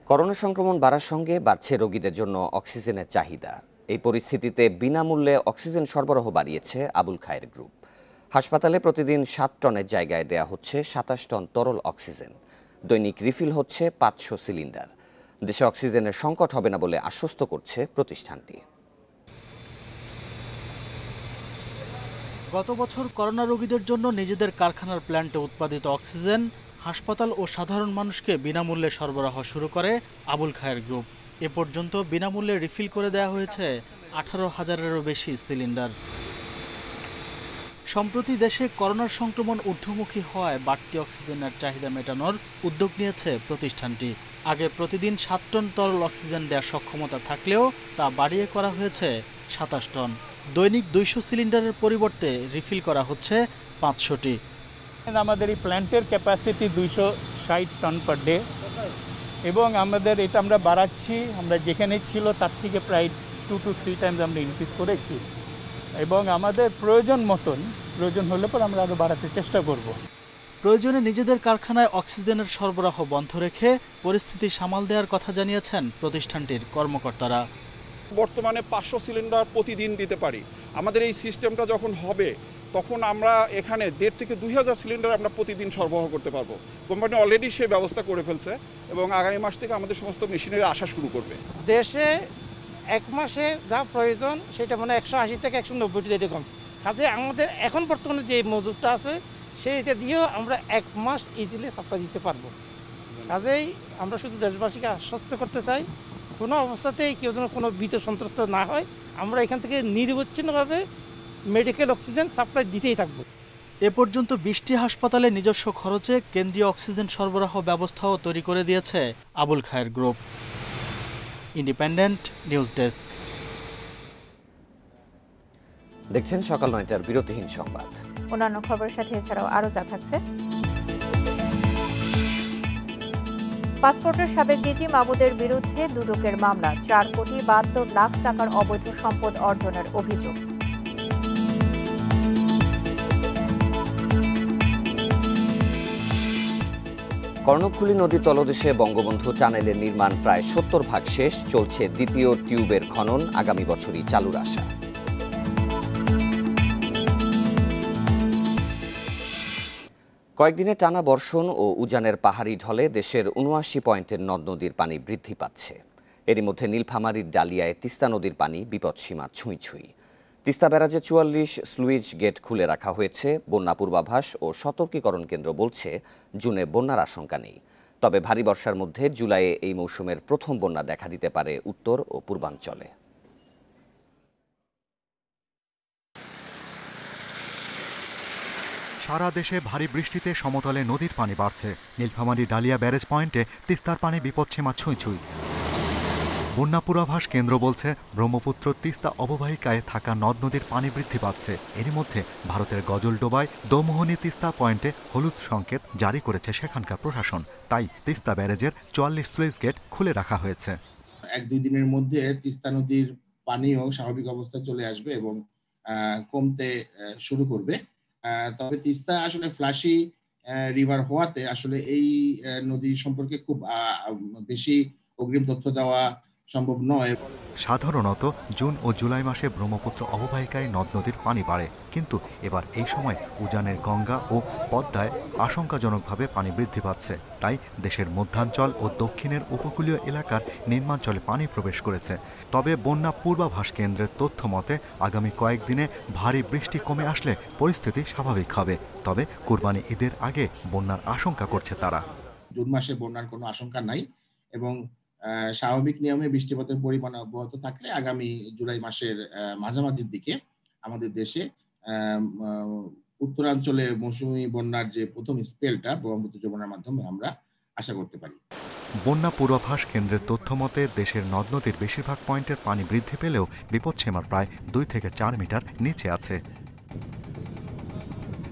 করোনা সংক্রমণ বাড়ার সঙ্গে বাড়ছে রোগীদের জন্য অক্সিজেনের চাহিদা। এই পরিস্থিতিতে বিনামূল্যে অক্সিজেন সরবরাহ বাড়িয়েছে আবুল খায়ের গ্রুপ। হাসপাতালে প্রতিদিন 7 টনের জায়গায় দেয়া হচ্ছে 27 টন তরল অক্সিজেন। দৈনিক রিফিল হচ্ছে 500 সিলিন্ডার। দেশে অক্সিজেনের সংকট হবে না বলে আশ্বস্ত করছে প্রতিষ্ঠানটি। গত বছর করোনা রোগীদের জন্য নিজেদের কারখানার প্ল্যান্টে উৎপাদিত অক্সিজেন হাসপাতাল ও সাধারণ মানুষকে বিনামূল্যে সরবরাহ শুরু করে আবুল খায়ের গ্রুপ। এ পর্যন্ত বিনামূল্যে রিফিল করে দেওয়া হয়েছে 18,000-এরও বেশি সিলিন্ডার। সম্প্রতি দেশে করোনার সংক্রমণ ঊর্ধ্বমুখী হওয়ায় বাড়তি অক্সিজেনের চাহিদা মেটানোর উদ্যোগ নিয়েছে প্রতিষ্ঠানটি। আগে প্রতিদিন 7 টন তরল অক্সিজেন দেওয়ার সক্ষমতা থাকলেও তা বাড়িয়ে করা হয়েছে 27 টন। দৈনিক 200 সিলিন্ডারের পরিবর্তে রিফিল করা হচ্ছে 500টি। আমাদের এই প্ল্যান্টের ক্যাপাসিটি 260 টন পার ডে এবং আমাদের এটা আমরা বাড়াচ্ছি। আমরা যেখানে ছিল তার থেকে প্রায় 2 to 3 টাইমস আমরা ইনক্রিজ করেছি এবং আমাদের প্রয়োজন হলে পর আমরা আরও বাড়াতে চেষ্টা করব। প্রয়োজনে নিজেদের কারখানায় অক্সিজেনের সরবরাহ বন্ধ রেখে পরিস্থিতি সামাল দেওয়ার কথা জানিয়েছেন প্রতিষ্ঠানটির কর্মকর্তারা। বর্তমানে 500 সিলিন্ডার প্রতিদিন দিতে পারি। আমাদের এই সিস্টেমটা যখন হবে তখন আমরা এখানে 1,500 থেকে 2,000 সিলিন্ডার আমরা প্রতিদিন সরবরাহ করতে পারবো। কোম্পানি অলরেডি সেই ব্যবস্থা করে ফেলছে এবং আগামী মাস থেকে আমাদের সমস্ত মেশিনের আসা শুরু করবে। দেশে এক মাসে যা প্রয়োজন সেটা মানে 180 থেকে 190টি এরকম। কাজে আমাদের এখন বর্তমানে যে মজুদটা আছে সেইটা দিয়েও আমরা 1 মাস ইজিলি সাপ্লাই দিতে পারবো। কাজেই আমরা শুধু দেশবাসীকে আশ্বস্ত করতে চাই, কোনো অবস্থাতেই কেউ যেন কোনো ভীত সন্ত্রস্ত না হয়। আমরা এখান থেকে নিরবচ্ছিন্নভাবে মেডিকেল অক্সিজেন সাপ্লাই দিতেই থাকবো। এ পর্যন্ত 20টি হাসপাতালে নিজস্ব খরচে কেন্দ্রীয় অক্সিজেন সরবরাহ ব্যবস্থাও তৈরি করে দিয়েছে আবুল খায়ের গ্রুপ। Independent news desk. দেখছেন সকাল 9টার বিরতিহীন সংবাদ। অন্যান্য খবরের সাথে এছাড়াও আরও যা থাকছে। পাসপোর্টের সাবেক ডিজি মাহবুদের বিরুদ্ধে দুদকের মামলা, 4,72,00,000 টাকার অবৈধ সম্পদ অর্জনের অভিযোগ। কর্ণফুলী নদী তলদেশে বঙ্গবন্ধু টানেলের নির্মাণ প্রায় ৭০% শেষ, চলছে দ্বিতীয় টিউবের খনন, আগামী বছরই চালুর আশা। কয়েকদিনে টানা বর্ষণ ও উজানের পাহাড়ি ঢলে দেশের ৭৯ পয়েন্টের নদ নদীর পানি বৃদ্ধি পাচ্ছে। এরই মধ্যে নীলফামারীর ডালিয়ায় তিস্তা নদীর পানি বিপদসীমা ছুঁই ছুঁই। তিস্তা ব্যারাজে ৪৪ স্লুইজ গেট খুলে রাখা হয়েছে। বন্যা পূর্বাভাস ও সতর্কীকরণ কেন্দ্র বলছে জুনে বন্যার আশঙ্কা নেই। তবে ভারী বর্ষার মধ্যে জুলাইয়ে এই মৌসুমের প্রথম বন্যা দেখা দিতে পারে উত্তর ও পূর্বাঞ্চলে। সারা দেশে ভারী বৃষ্টিতে সমতলে নদীর পানি বাড়ছে। নীলফামারী ডালিয়া ব্যারেজ পয়েন্টে তিস্তার পানি বিপদসীমা ছুঁই ছুঁই। বন্যা পূর্বাভাস কেন্দ্র বলছে ব্রহ্মপুত্র তিস্তা অববাহিকায় থাকা নদ নদীর পানি বৃদ্ধি পাচ্ছে। এরই মধ্যে ভারতের গজলডোবায় দোমোহনী তিস্তা পয়েন্টে হলুদ সংকেত জারি করেছে সেখানকার প্রশাসন। তাই তিস্তা ব্যারেজের ৪৪ স্লুইস গেট খুলে রাখা হয়েছে। ১-২ দিনের মধ্যে তিস্তা নদীর পানিও স্বাভাবিক অবস্থায় চলে আসবে এবং কমতে শুরু করবে। তবে তিস্তা আসলে ফ্লাশি রিভার হওয়াতে আসলে এই নদী সম্পর্কে খুব বেশি অগ্রিম তথ্য দেওয়া সম্ভব নয়। সাধারণত জুন ও জুলাই মাসে ব্রহ্মপুত্র অববাহিকায় নদ নদীর পানি বাড়ে, কিন্তু এবার এই সময় উজানের গঙ্গা ও পদ্মায় আশঙ্কাজনকভাবে পানি বৃদ্ধি পাচ্ছে। তাই দেশের মধ্যাঞ্চল ও দক্ষিণের উপকূলীয় এলাকার নিম্নাঞ্চলে পানি প্রবেশ করেছে। তবে বন্যা পূর্বাভাস কেন্দ্রের তথ্য মতে আগামী কয়েকদিনে ভারী বৃষ্টি কমে আসলে পরিস্থিতি স্বাভাবিক হবে। তবে কুরবানি ঈদের আগে বন্যার আশঙ্কা করছে তারা। জুন মাসে বন্যার কোনো আশঙ্কা নাই এবং স্বাভাবিক নিয়মে বৃষ্টিপাতের পরিমাণ অব্যাহত থাকলে আগামী জুলাই মাসের মাঝামাঝির দিকে আমাদের দেশে উত্তরাঞ্চলে মৌসুমী বন্যার যে প্রথম স্পেলটা ব্রহ্মপুত্র যমুনার মাধ্যমে আমরা আশা করতে পারি। বন্যা পূর্বাভাস কেন্দ্রের তথ্য মতে দেশের নদ নদীর বেশিরভাগ পয়েন্টের পানি বৃদ্ধি পেলেও বিপদসীমার প্রায় ২ থেকে ৪ মিটার নিচে আছে।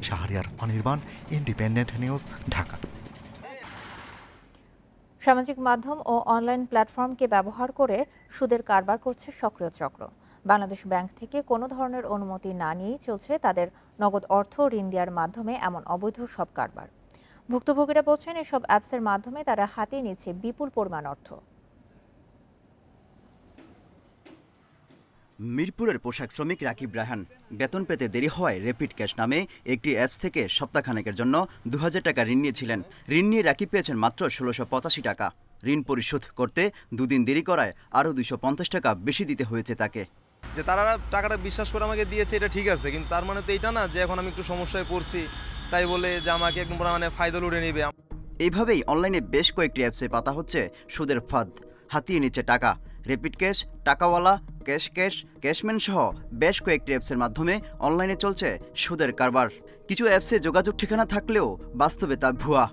Shahriar Anirban, independent News, Dhaka. সামাজিক মাধ্যম ও অনলাইন প্ল্যাটফর্মকে ব্যবহার করে সুদের কারবার করছে সক্রিয় চক্র। বাংলাদেশ ব্যাংক থেকে কোনো ধরনের অনুমতি না নিয়েই চলছে তাদের নগদ অর্থ ঋণ দেওয়ার মাধ্যমে এমন অবৈধ সব কারবার। ভুক্তভোগীরা বলছেন এসব অ্যাপসের মাধ্যমে তারা হাতিয়ে নিচ্ছে বিপুল পরিমাণ অর্থ। মিরপুরের পোশাক শ্রমিক রাকিব রায়হান বেতন পেতে দেরি হওয়ায় র্যাপিড ক্যাশ নামে একটি অ্যাপস থেকে সপ্তাহখানেকের জন্য ২০০০ টাকা ঋণ নিয়েছিলেন। ঋণ নিয়ে রাকিব পেয়েছেন মাত্র ১৬৮৫ টাকা। ঋণ পরিশোধ করতে দুদিন দেরি করায় আরও ২৫০ টাকা বেশি দিতে হয়েছে তাকে। যে তারা টাকাটা বিশ্বাস করে আমাকে দিয়েছে এটা ঠিক আছে, কিন্তু তার মানে তো এটা না যে এখন আমি একটু সমস্যায় পড়ছি তাই বলে যে আমাকে একদম মানে ফায়দা লুটে নেবে। এইভাবেই অনলাইনে বেশ কয়েকটি অ্যাপসে পাতা হচ্ছে সুদের ফাঁদ, হাতিয়ে নিচ্ছে টাকা। র্যাপিড ক্যাশ, টাকাওয়ালা, ক্যাশম্যান সহ বেশ কয়েকটি অ্যাপসের মাধ্যমে অনলাইনে চলছে সুদের কারবার। কিছু অ্যাপসে যোগাযোগ ঠিকানা থাকলেও বাস্তবে তা ভুয়া।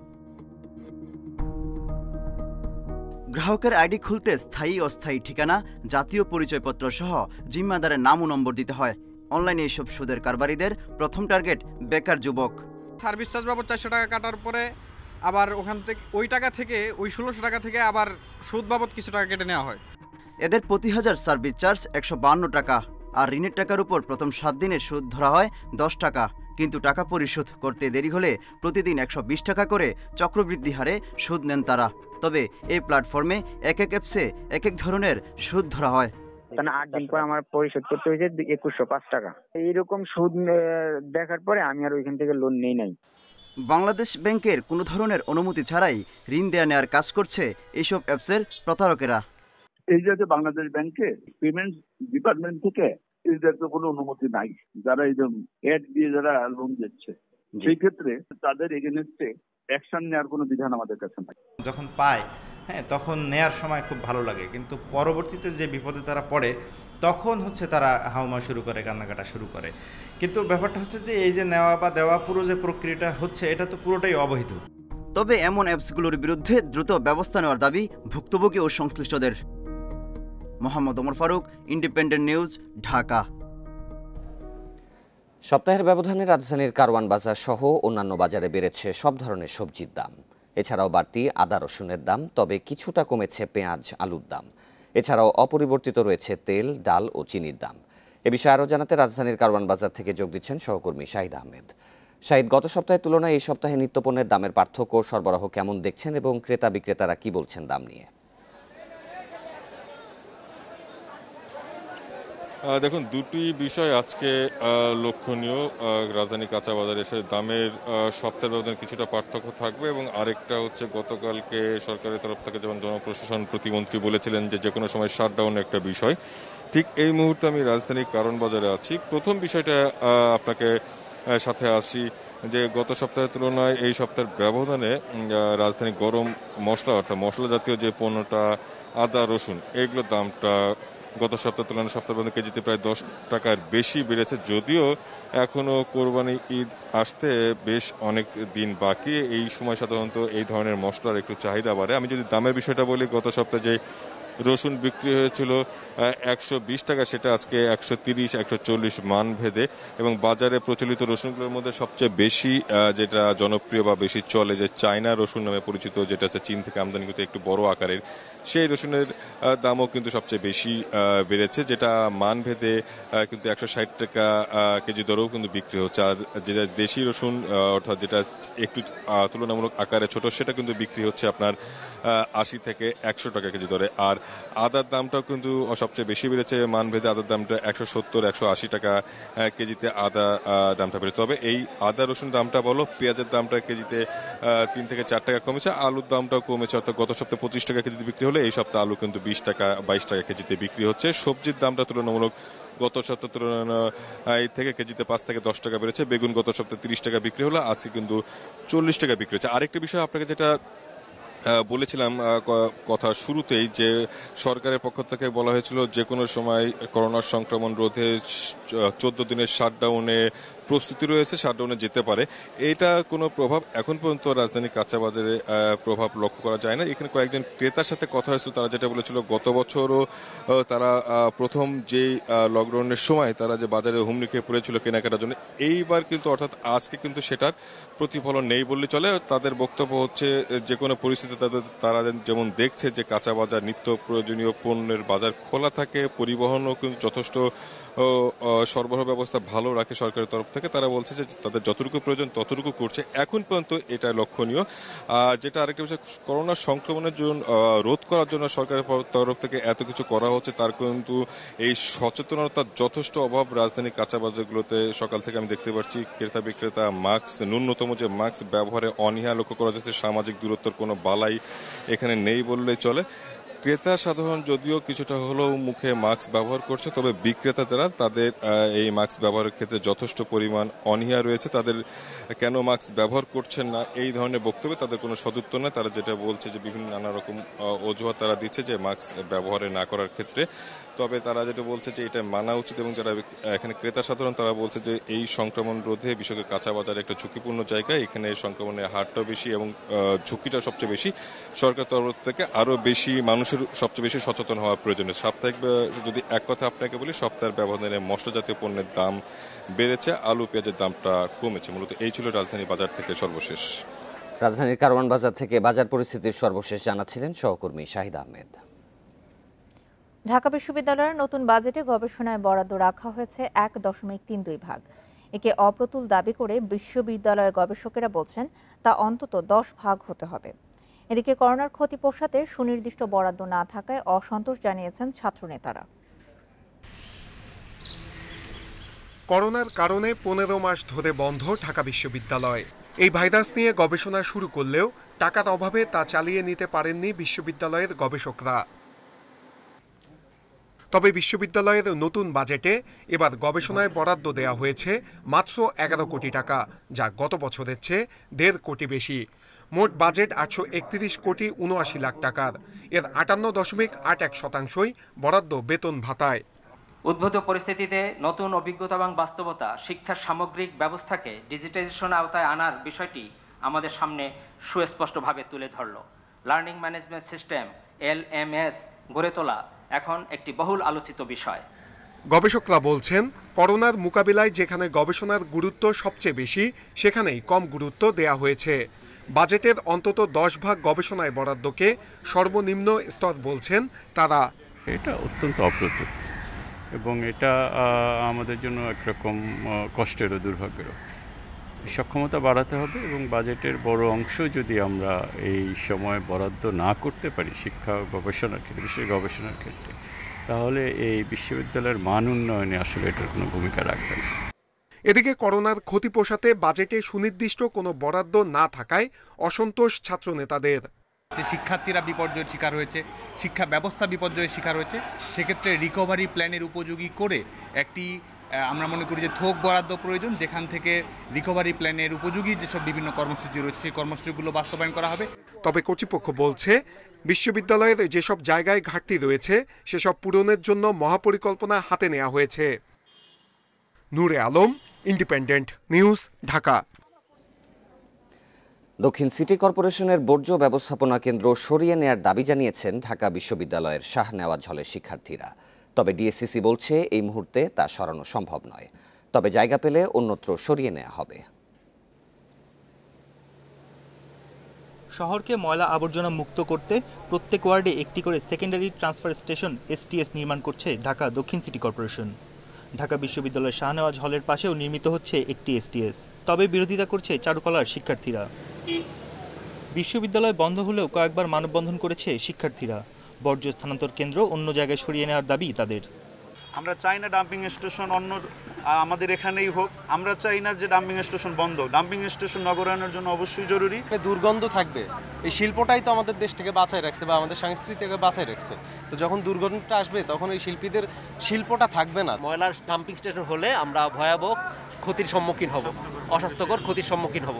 গ্রাহকের আইডি খুলতে স্থায়ী অস্থায়ী ঠিকানা, জাতীয় পরিচয়পত্র সহ জিম্মাদারের নাম ও নম্বর দিতে হয়। অনলাইনে এইসব সুদের কারবারিদের প্রথম টার্গেট বেকার যুবক। সার্ভিস চার্জ বাবদ ৪০০ টাকা কাটার পরে আবার ওখান থেকে ওই টাকা থেকে ওই ১৬০০ টাকা থেকে আবার সুদ বাবদ কিছু টাকা কেটে নেওয়া হয়। এদের প্রতি হাজার সার্ভিস চার্জ ১৫২ টাকা, আর ঋণের টাকার উপর প্রথম ৭ দিনের সুদ ধরা হয় ১০ টাকা। কিন্তু টাকা পরিশোধ করতে দেরি হলে প্রতিদিন ১২০ টাকা করে চক্রবৃদ্ধি হারে সুদ নেন তারা। তবে এই প্ল্যাটফর্মে এক এক অ্যাপসে এক এক ধরনের সুদ ধরা হয়। ৮ দিন পর আমার পরিশোধ করতে হয়েছে ২১০৫ টাকা। এইরকম সুদ দেখার পরে আমি আর ওইখান থেকে লোন নেই নাই। বাংলাদেশ ব্যাংকের কোনো ধরনের অনুমতি ছাড়াই ঋণ দেয়া নেওয়ার কাজ করছে এইসব অ্যাপসের প্রতারকেরা। এই যে বাংলাদেশ ব্যাংকে পেমেন্ট ডিপার্টমেন্ট থেকে এদের তো কোনো অনুমতি নাই, যারা এই অ্যাড দিয়ে যারা লোন দিচ্ছে সেই ক্ষেত্রে তাদের এগেইনস্টে অ্যাকশন নেওয়ার কোনো বিধান আমাদের কাছে নাই। যখন পায় তখন নেয়ার সময় খুব ভালো লাগে, কিন্তু পরবর্তীতে যে বিপদে তারা পড়ে তখন তারা হাউমা শুরু করে, কান্নাকাটা শুরু করে। কিন্তু ব্যাপারটা হচ্ছে যে এই যে নেওয়া বা দেওয়া পুরো যে প্রক্রিয়াটা হচ্ছে এটা তো পুরোটাই অবৈধ। তবে এমন অ্যাপসগুলোর বিরুদ্ধে দ্রুত ব্যবস্থা নেওয়ার দাবি ভুক্তভোগী ও সংশ্লিষ্টদের। Mohammad Omar Faruk, Independent News, Dhaka. সপ্তাহের ব্যবধানে রাজধানীর কারওয়ান বাজার সহ অন্যান্য বাজারে বেড়েছে সব ধরনের সবজির দাম। এছাড়াও বাড়তি আদা রসুনের দাম, তবে কিছুটা কমেছে পেঁয়াজ আলুর দাম। এছাড়াও অপরিবর্তিত রয়েছে তেল, ডাল ও চিনির দাম। এ বিষয়ে আরও জানাতে রাজধানীর কারওয়ান বাজার থেকে যোগ দিচ্ছেন সহকর্মী শাহিদ আহমেদ। শাহিদ, গত সপ্তাহের তুলনায় এই সপ্তাহে নিত্যপণ্যের দামের পার্থক্য, সরবরাহ কেমন দেখছেন এবং ক্রেতা বিক্রেতারা কি বলছেন দাম নিয়ে? দেখুন, দুটি বিষয় আজকে লক্ষণীয়। রাজধানী কাঁচা বাজারে এসে দামের সপ্তাহের ব্যবধানে কিছুটা পার্থক্য থাকবে এবং আরেকটা হচ্ছে গতকালকে সরকারের তরফ থেকে যেমন জনপ্রশাসন প্রতিমন্ত্রী বলেছিলেন যে কোনো সময় শাটডাউনের একটা বিষয়, ঠিক এই মুহূর্তে আমি রাজধানীর কারণ বাজারে আছি। প্রথম বিষয়টা আপনাকে সাথে আসি যে গত সপ্তাহের তুলনায় এই সপ্তাহের ব্যবধানে রাজধানী গরম মশলা অর্থাৎ মশলা জাতীয় যে পণ্যটা আদা, রসুন, এগুলোর দামটা গত সপ্তাহের তুলনায় সপ্তাহের মধ্যে কেজিতে প্রায় 10 টাকার বেশি বেড়েছে। যদিও এখনও কোরবানি ঈদ আসতে বেশ অনেক দিন বাকি, এই সময় সাধারণত এই ধরনের মশলার একটু চাহিদা বাড়ে। আমি যদি দামের বিষয়টা বলি, গত সপ্তাহে যে রসুন বিক্রি হয়েছিল 120 টাকা, সেটা আজকে 130, 140 মান ভেদে। এবং বাজারে প্রচলিত রসুনগুলোর মধ্যে সবচেয়ে বেশি যেটা জনপ্রিয় বা বেশি চলে, যে চায়না রসুন নামে পরিচিত, যেটা হচ্ছে চীন থেকে আমদানিকৃত একটু বড় আকারের, সেই রসুনের দামও কিন্তু সবচেয়ে বেশি বেড়েছে, যেটা মান ভেদে কিন্তু 160 টাকা কেজি দরেও কিন্তু বিক্রি হচ্ছে। আর যেটা দেশি রসুন অর্থাৎ যেটা একটু তুলনামূলক আকারে ছোট, সেটা কিন্তু বিক্রি হচ্ছে আপনার 80 থেকে 100 টাকা কেজি দরে। আর আদার দামটাও কিন্তু সবচেয়ে বেশি বেড়েছে, মান ভেদে আদার দামটা 170, 180 টাকা কেজিতে আদা দামটা বেড়েছে। তবে এই আদা রসুন দামটা বলো, পেঁয়াজের দামটা কেজিতে 3 থেকে 4 টাকা কমেছে, আলুর দামটাও কমেছে। অর্থাৎ গত সপ্তাহে 25 টাকা কেজিতে বিক্রি হলে এই সপ্তাহে আলু কিন্তু 20 টাকা 22 টাকা কেজিতে বিক্রি হচ্ছে। সবজির দামটা তুলনামূলক গত সপ্তাহের তুলনায় থেকে কেজিতে 5 থেকে 10 টাকা বেড়েছে। বেগুন গত সপ্তাহে 30 টাকা বিক্রি হলো, আজকে কিন্তু 40 টাকা বিক্রি হচ্ছে। আরেকটা বিষয় আপনাকে যেটা বলেছিলাম কথা শুরুতেই, যে সরকারের পক্ষ থেকে বলা হয়েছিল যে কোনো সময় করোনার সংক্রমণ রোধে 14 দিনের শাটডাউনে প্রস্তুতি রয়েছে, শাটডাউনে যেতে পারে। এটা কোনো প্রভাব এখন পর্যন্ত রাজধানী কাঁচা বাজারে প্রভাব লক্ষ্য করা যায় না। এখানে কয়েকজন ক্রেতার সাথে কথা হয়েছিল, তারা যেটা বলেছিল, গত বছরও তারা প্রথম যে লকডাউনের সময় তারা যে বাজারে হুমড়ি খেয়ে পড়েছিল কেনাকাটার জন্য, এইবার কিন্তু অর্থাৎ আজকে কিন্তু সেটার প্রতিফলন নেই বললে চলে। তাদের বক্তব্য হচ্ছে যে কোনো পরিস্থিতি তারা যেমন দেখছে যে কাঁচা বাজার, নিত্য প্রয়োজনীয় পণ্যের বাজার খোলা থাকে, পরিবহনও কিন্তু যথেষ্ট সরবরাহ ব্যবস্থা ভালো রাখে সরকারের তরফ থেকে। তারা বলছে যে তাদের যতটুকু প্রয়োজন ততটুকু করছে, এখন পর্যন্ত এটা লক্ষণীয়। যেটা আরেকটা বিষয়, করোনা সংক্রমণের জন্য রোধ করার জন্য সরকারের তরফ থেকে এত কিছু করা হচ্ছে, তার কিন্তু এই সচেতনতার যথেষ্ট অভাব রাজধানী কাঁচা বাজারগুলোতে। সকাল থেকে আমি দেখতে পাচ্ছি ক্রেতা বিক্রেতা মাস্ক, ন্যূনতম যে মাস্ক ব্যবহারে অনীহা লক্ষ্য করা যাচ্ছে। সামাজিক দূরত্বের কোনো বালাই এখানে নেই বললেই চলে। ক্রেতা সাধারণ যদিও কিছুটা হলেও মুখে মাস্ক ব্যবহার করছে, তবে বিক্রেতা যারা, তাদের এই মাস্ক ব্যবহারের ক্ষেত্রে যথেষ্ট পরিমাণ অনীহা রয়েছে। তাদের কেন মাস্ক ব্যবহার করছেন না এই ধরনের বক্তব্যে তাদের কোনো সদুত্তর নেই। তারা যেটা বলছে যে বিভিন্ন নানা রকম অজুহাত তারা দিচ্ছে যে মাস্ক ব্যবহারে না করার ক্ষেত্রে। তবে তারা যেটা বলছে যে এটা মানা উচিত, এবং যারা এখানে ক্রেতা সাধারণ তারা বলছে যে এই সংক্রমণ রোধে বিশেষ করে কাঁচা বাজার একটা ঝুঁকিপূর্ণ জায়গা, এখানে সংক্রমণের হারটাও বেশি এবং ঝুঁকিটা সবচেয়ে বেশি। সরকার তরফ থেকে আরো বেশি মানুষের সবচেয়ে বেশি সচেতন হওয়া প্রয়োজন। সাপ্তাহিক যদি এক কথা আপনাকে বলি, সপ্তাহের ব্যবধানে মশলা জাতীয় পণ্যের দাম বেড়েছে, আলু পেঁয়াজের দামটা কমেছে। মূলত এই ছিল রাজধানী বাজার থেকে সর্বশেষ। রাজধানীর কারওয়ান বাজার থেকে বাজার পরিস্থিতির সর্বশেষ জানাচ্ছিলেন সহকর্মী শাহিদ আহমেদ। ঢাকা বিশ্ববিদ্যালয়ের নতুন বাজেটে গবেষণায় বরাদ্দ রাখা হয়েছে 1.32 ভাগ। একে অপ্রতুল দাবি করে বিশ্ববিদ্যালয়ের গবেষকেরা বলছেন তা অন্তত 10 ভাগ হতে হবে। এদিকে করোনার ক্ষতি পোষাতে সুনির্দিষ্ট বরাদ্দ না থাকায় অসন্তোষ জানিয়েছেন ছাত্রনেতারা। করোনার কারণে 15 মাস ধরে বন্ধ ঢাকা বিশ্ববিদ্যালয়। এই ভাইরাস নিয়ে গবেষণা শুরু করলেও টাকার অভাবে তা চালিয়ে নিতে পারেননি বিশ্ববিদ্যালয়ের গবেষকরা। তবে বিশ্ববিদ্যালয়ের নতুন বাজেটে এবার গবেষণায় বরাদ্দ দেওয়া হয়েছে মাত্র 11 কোটি টাকা, যা গত বছরের চেয়ে 1.5 কোটি বেশি। মোট বাজেট 831 কোটি 79 লাখ টাকার। এর 58.81% বরাদ্দ বেতন ভাতায়। উদ্ভূত পরিস্থিতিতে নতুন অভিজ্ঞতা এবং বাস্তবতা শিক্ষার সামগ্রিক ব্যবস্থাকে ডিজিটাইজেশন আওতায় আনার বিষয়টি আমাদের সামনে সুস্পষ্টভাবে তুলে ধরল। লার্নিং ম্যানেজমেন্ট সিস্টেম LMS গড়ে তোলা এখন একটি বহুল আলোচিত বিষয়। গবেষকরা বলছেন, করোনার মোকাবিলায় যেখানে গবেষণার গুরুত্ব সবচেয়ে বেশি, সেখানেই কম গুরুত্ব দেয়া হয়েছে। বাজেটের অন্তত 10 ভাগ গবেষণায় বরাদ্দকে সর্বনিম্ন স্তর বলছেন তারা। এটা অত্যন্ত অপ্রতুল এবং এটা আমাদের জন্য একরকম কষ্টেরও দুর্ভাগ্যেরও। সক্ষমতা বাড়াতে হবে এবং বাজেটের বড় অংশ যদি আমরা এই সময় বরাদ্দ না করতে পারি শিক্ষা গবেষণার ক্ষেত্রে, বিশেষ গবেষণার ক্ষেত্রে, তাহলে এই বিশ্ববিদ্যালয়ের মান উন্নয়নে আসলে এটার কোনো ভূমিকা রাখবে না। এদিকে করোনার ক্ষতি পোষাতে বাজেটে সুনির্দিষ্ট কোনো বরাদ্দ না থাকায় অসন্তোষ ছাত্র নেতাদের। শিক্ষার্থীরা বিপর্যয়ের শিকার হয়েছে, শিক্ষা ব্যবস্থা বিপর্যয়ের শিকার হয়েছে, সেক্ষেত্রে রিকভারি প্ল্যানের উপযোগী করে একটি আমরা মনে করি যে থোক বরাদ্দ প্রয়োজন, যেখান থেকে রিকভারি প্ল্যানের উপযোগী যেসব বিভিন্ন কর্মসূচি রয়েছে সেই কর্মসূচিগুলো বাস্তবায়ন করা হবে। তবে কর্তৃপক্ষ বলছে বিশ্ববিদ্যালয়ের যেসব জায়গায় ঘাটতি রয়েছে সেসব পূরণের জন্য মহাপরিকল্পনা হাতে নেওয়া হয়েছে। নূরে আলম, ইন্ডিপেন্ডেন্ট নিউজ, ঢাকা। দক্ষিণ সিটি কর্পোরেশনের বর্জ্য ব্যবস্থাপনা কেন্দ্র সরিয়ে নেয়ার দাবি জানিয়েছেন ঢাকা বিশ্ববিদ্যালয়ের শাহনেওয়াজ হলের শিক্ষার্থীরা। তবে ডিএসসিসি বলছে এই মুহূর্তে তা সরানো সম্ভব নয়, তবে জায়গা পেলে অন্যত্র সরিয়ে নেওয়া হবে। শহরকে ময়লা আবর্জনা মুক্ত করতে প্রত্যেক ওয়ার্ডে একটি করে সেকেন্ডারি ট্রান্সফার স্টেশন এসটিএস নির্মাণ করছে ঢাকা দক্ষিণ সিটি কর্পোরেশন। ঢাকা বিশ্ববিদ্যালয়ের শাহনেওয়াজ হলের পাশেও নির্মিত হচ্ছে একটি এসটিএস, তবে বিরোধিতা করছে চারুকলার শিক্ষার্থীরা। বিশ্ববিদ্যালয় বন্ধ হলেও কয়েকবার মানববন্ধন করেছে শিক্ষার্থীরা। বর্জ্য স্থানান্তর কেন্দ্র অন্য জায়গায় সরিয়ে নেওয়ার দাবি তাদের। আমরা চাই না ডাম্পিং স্টেশন অন্য আমাদের এখানেই হোক, আমরা চাই না যে ডাম্পিং স্টেশন বন্ধ। ডাম্পিং স্টেশন নগরায়নের জন্য অবশ্যই জরুরি। দুর্গন্ধ থাকবে, এই শিল্পটাই তো আমাদের দেশটাকে বাঁচায় রাখছে বা আমাদের সংস্কৃতিকে বাঁচায় রাখছে। তো যখন দুর্গন্ধটা আসবে তখন এই শিল্পীদের শিল্পটা থাকবে না। ময়লার ডাম্পিং স্টেশন হলে আমরা ভয়াবহ ক্ষতির সম্মুখীন হব, অস্বাস্থ্যকর ক্ষতির সম্মুখীন হব।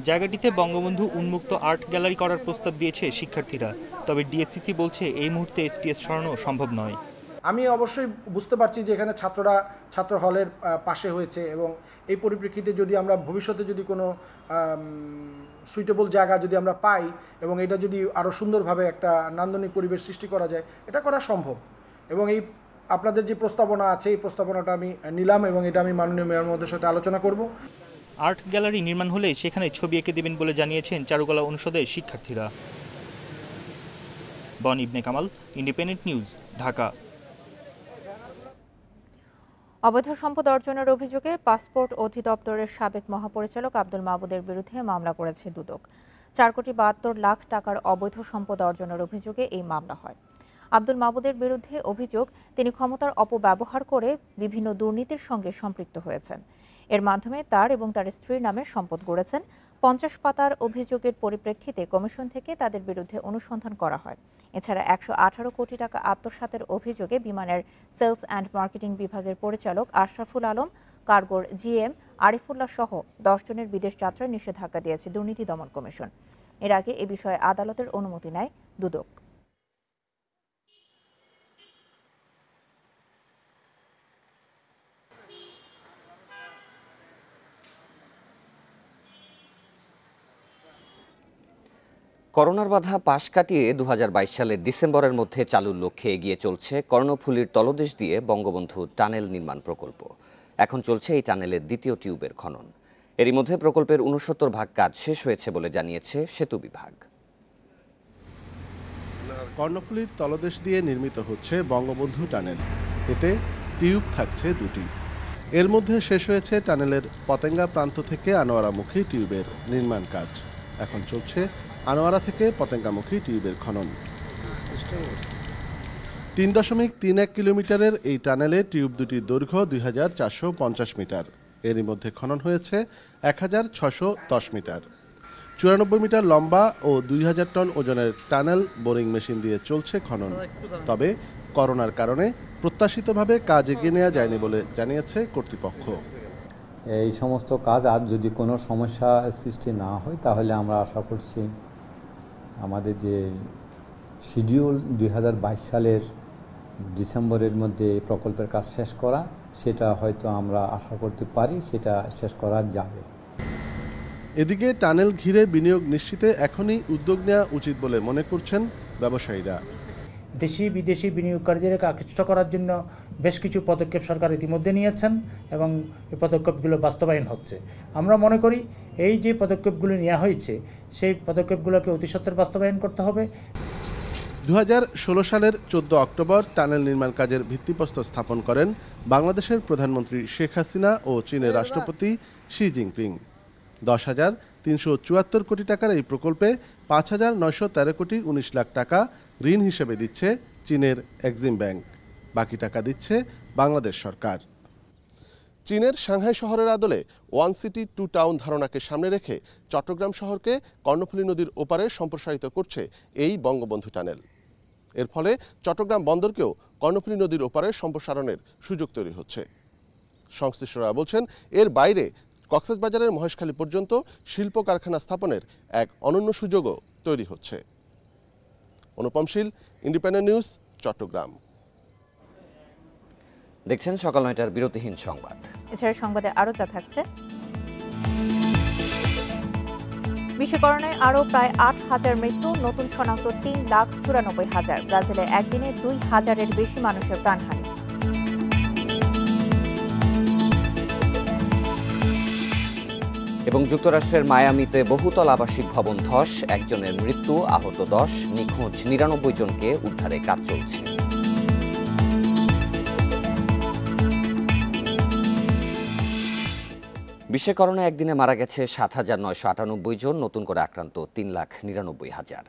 জায়গাটিতে বঙ্গবন্ধু উন্মুক্ত আর্ট গ্যালারি করার প্রস্তাব দিয়েছে শিক্ষার্থীরা, তবে ডিএসসিসি বলছে এই মুহূর্তে এসটিএস সরানো সম্ভব নয়। আমি অবশ্যই বুঝতে পারছি যে এখানে ছাত্র হলের পাশে হয়েছে এবং এই পরিপ্রেক্ষিতে যদি আমরা ভবিষ্যতে যদি কোনো সুইটেবল জায়গা যদি আমরা পাই এবং এটা যদি আরও সুন্দরভাবে একটা নান্দনিক পরিবেশ সৃষ্টি করা যায়, এটা করা সম্ভব। এবং এই আপনাদের যে প্রস্তাবনা আছে এই প্রস্তাবনাটা আমি নিলাম এবং এটা আমি মাননীয় মেয়র মহোদয়ের সাথে আলোচনা করব। আর্ট গ্যালারি নির্মাণ হলে সেখানে ছবি এঁকে দেবেন বলে জানিয়েছেন চারুকলা অনুষদের শিক্ষার্থীরা। বন ইবনে কামাল, ইন্ডিপেন্ডেন্ট নিউজ, ঢাকা। অবৈধ সম্পদ অর্জনের অভিযোগে পাসপোর্ট অধিদপ্তরের সাবেক মহাপরিচালক আব্দুল মাহবুদের বিরুদ্ধে মামলা করেছে দুদক। 4,72,00,000 টাকার অবৈধ সম্পদ অর্জনের অভিযোগে এই মামলা হয়। আব্দুল মাহবুদের বিরুদ্ধে অভিযোগ তিনি ক্ষমতার অপব্যবহার করে বিভিন্ন দুর্নীতির সঙ্গে সম্পৃক্ত হয়েছেন। এর মাধ্যমে তার এবং তার স্ত্রীর নামে সম্পদ গড়েছেন। 50 পাতার অভিযোগের পরিপ্রেক্ষিতে কমিশন থেকে তাদের বিরুদ্ধে অনুসন্ধান করা হয়। এছাড়া 118 কোটি টাকা আত্মসাতের অভিযোগে বিমানের সেলস অ্যান্ড মার্কেটিং বিভাগের পরিচালক আশরাফুল আলম, কার্গোর জিএম আরিফুল্লাহ সহ 10 জনের বিদেশ যাত্রায় নিষেধাজ্ঞা দিয়েছে দুর্নীতি দমন কমিশন। এর আগে এ বিষয়ে আদালতের অনুমতি নেয় দুদক। করোনার বাধা পাশ কাটিয়ে 2022 সালের ডিসেম্বরের মধ্যে চালুর লক্ষ্যে এগিয়ে চলছে কর্ণফুলীর তলদেশ দিয়ে বঙ্গবন্ধু টানেল নির্মাণ প্রকল্প। এখন চলছে এই টানেলের দ্বিতীয় টিউবের খনন। এরই মধ্যে প্রকল্পের 69% কাজ শেষ হয়েছে বলে জানিয়েছে সেতু বিভাগ। কর্ণফুলীর তলদেশ দিয়ে নির্মিত হচ্ছে বঙ্গবন্ধু টানেল। এতে টিউব থাকছে দুটি। এর মধ্যে শেষ হয়েছে টানেলের পতেঙ্গা প্রান্ত থেকে আনোয়ারামুখী টিউবের নির্মাণ কাজ। এখন চলছে আনোয়ারা থেকে পতেঙ্গামুখী টিউবের খনন। 3.31 কিলোমিটারের এই টানেলে টিউব দুটির দৈর্ঘ্য 2450 মিটার। এরই মধ্যে খনন হয়েছে 1610 মিটার। 94 মিটার লম্বা ও 2000 টন ওজনের টানেল বোরিং মেশিন দিয়ে চলছে খনন। তবে করোনার কারণে প্রত্যাশিতভাবে কাজ এগিয়ে নেওয়া যায়নি বলে জানিয়েছে কর্তৃপক্ষ। এই সমস্ত কাজ আর যদি কোনো সমস্যা সৃষ্টি না হয় তাহলে আমরা আশা করছি আমাদের যে শিডিউল 2022 সালের ডিসেম্বরের মধ্যে এই প্রকল্পের কাজ শেষ করা, সেটা হয়তো আমরা আশা করতে পারি সেটা শেষ করা যাবে। এদিকে টানেল ঘিরে বিনিয়োগ নিশ্চিতে এখনই উদ্যোগ নেওয়া উচিত বলে মনে করছেন ব্যবসায়ীরা। দেশি বিদেশি বিনিয়োগকারীদেরকে আকৃষ্ট করার জন্য বেশ কিছু পদক্ষেপ সরকার ইতিমধ্যে নিয়েছেন এবং এই পদক্ষেপগুলো বাস্তবায়ন হচ্ছে। আমরা মনে করি এই যে পদক্ষেপগুলো নেওয়া হয়েছে সেই পদক্ষেপগুলোকে অতি সত্বর বাস্তবায়ন করতে হবে। 2016 সালের 14 অক্টোবর টানেল নির্মাণ কাজের ভিত্তিপ্রস্তর স্থাপন করেন বাংলাদেশের প্রধানমন্ত্রী শেখ হাসিনা ও চীনের রাষ্ট্রপতি শি জিনপিং। 10,374 কোটি টাকার এই প্রকল্পে 5,913 কোটি 19 লাখ টাকা ঋণ হিসেবে দিচ্ছে চীনের এক্সিম ব্যাংক। বাকি টাকা দিচ্ছে বাংলাদেশ সরকার। চীনের সাংহাই শহরের আদলে ওয়ান সিটি টু টাউন ধারণাকে সামনে রেখে চট্টগ্রাম শহরকে কর্ণফুলী নদীর ওপারে সম্প্রসারিত করছে এই বঙ্গবন্ধু টানেল। এর ফলে চট্টগ্রাম বন্দরকেও কর্ণফুলী নদীর ওপারে সম্প্রসারণের সুযোগ তৈরি হচ্ছে। সংশ্লিষ্টরা বলছেন, এর বাইরে কক্সবাজারের মহেশখালী পর্যন্ত শিল্প কারখানা স্থাপনের এক অনন্য সুযোগও তৈরি হচ্ছে। অনুপম শীল, ইন্ডিপেন্ডেন্ট নিউজ, চট্টগ্রাম। দেখছেন সকাল ৯টার বিরতিহীন সংবাদ। এছাড়া সংবাদে আরও যা থাকছে, বিশ্বে করোনায় আরও প্রায় ৮,০০০ মৃত্যু, নতুন শনাক্ত ৩,৯৪,০০০। ব্রাজিলে একদিনে ২,০০০-এর বেশি মানুষের প্রাণহানি। এবং যুক্তরাষ্ট্রের মায়ামিতে বহুতল আবাসিক ভবন ধস, একজনের মৃত্যু, আহত ১০, নিখোঁজ ৯৯ জনকে উদ্ধারে কাজ চলছে। বিশ্বে করোনা একদিনে মারা গেছে ৭,৯৯৮ জন, নতুন করে আক্রান্ত ৩,৯৯,০০০।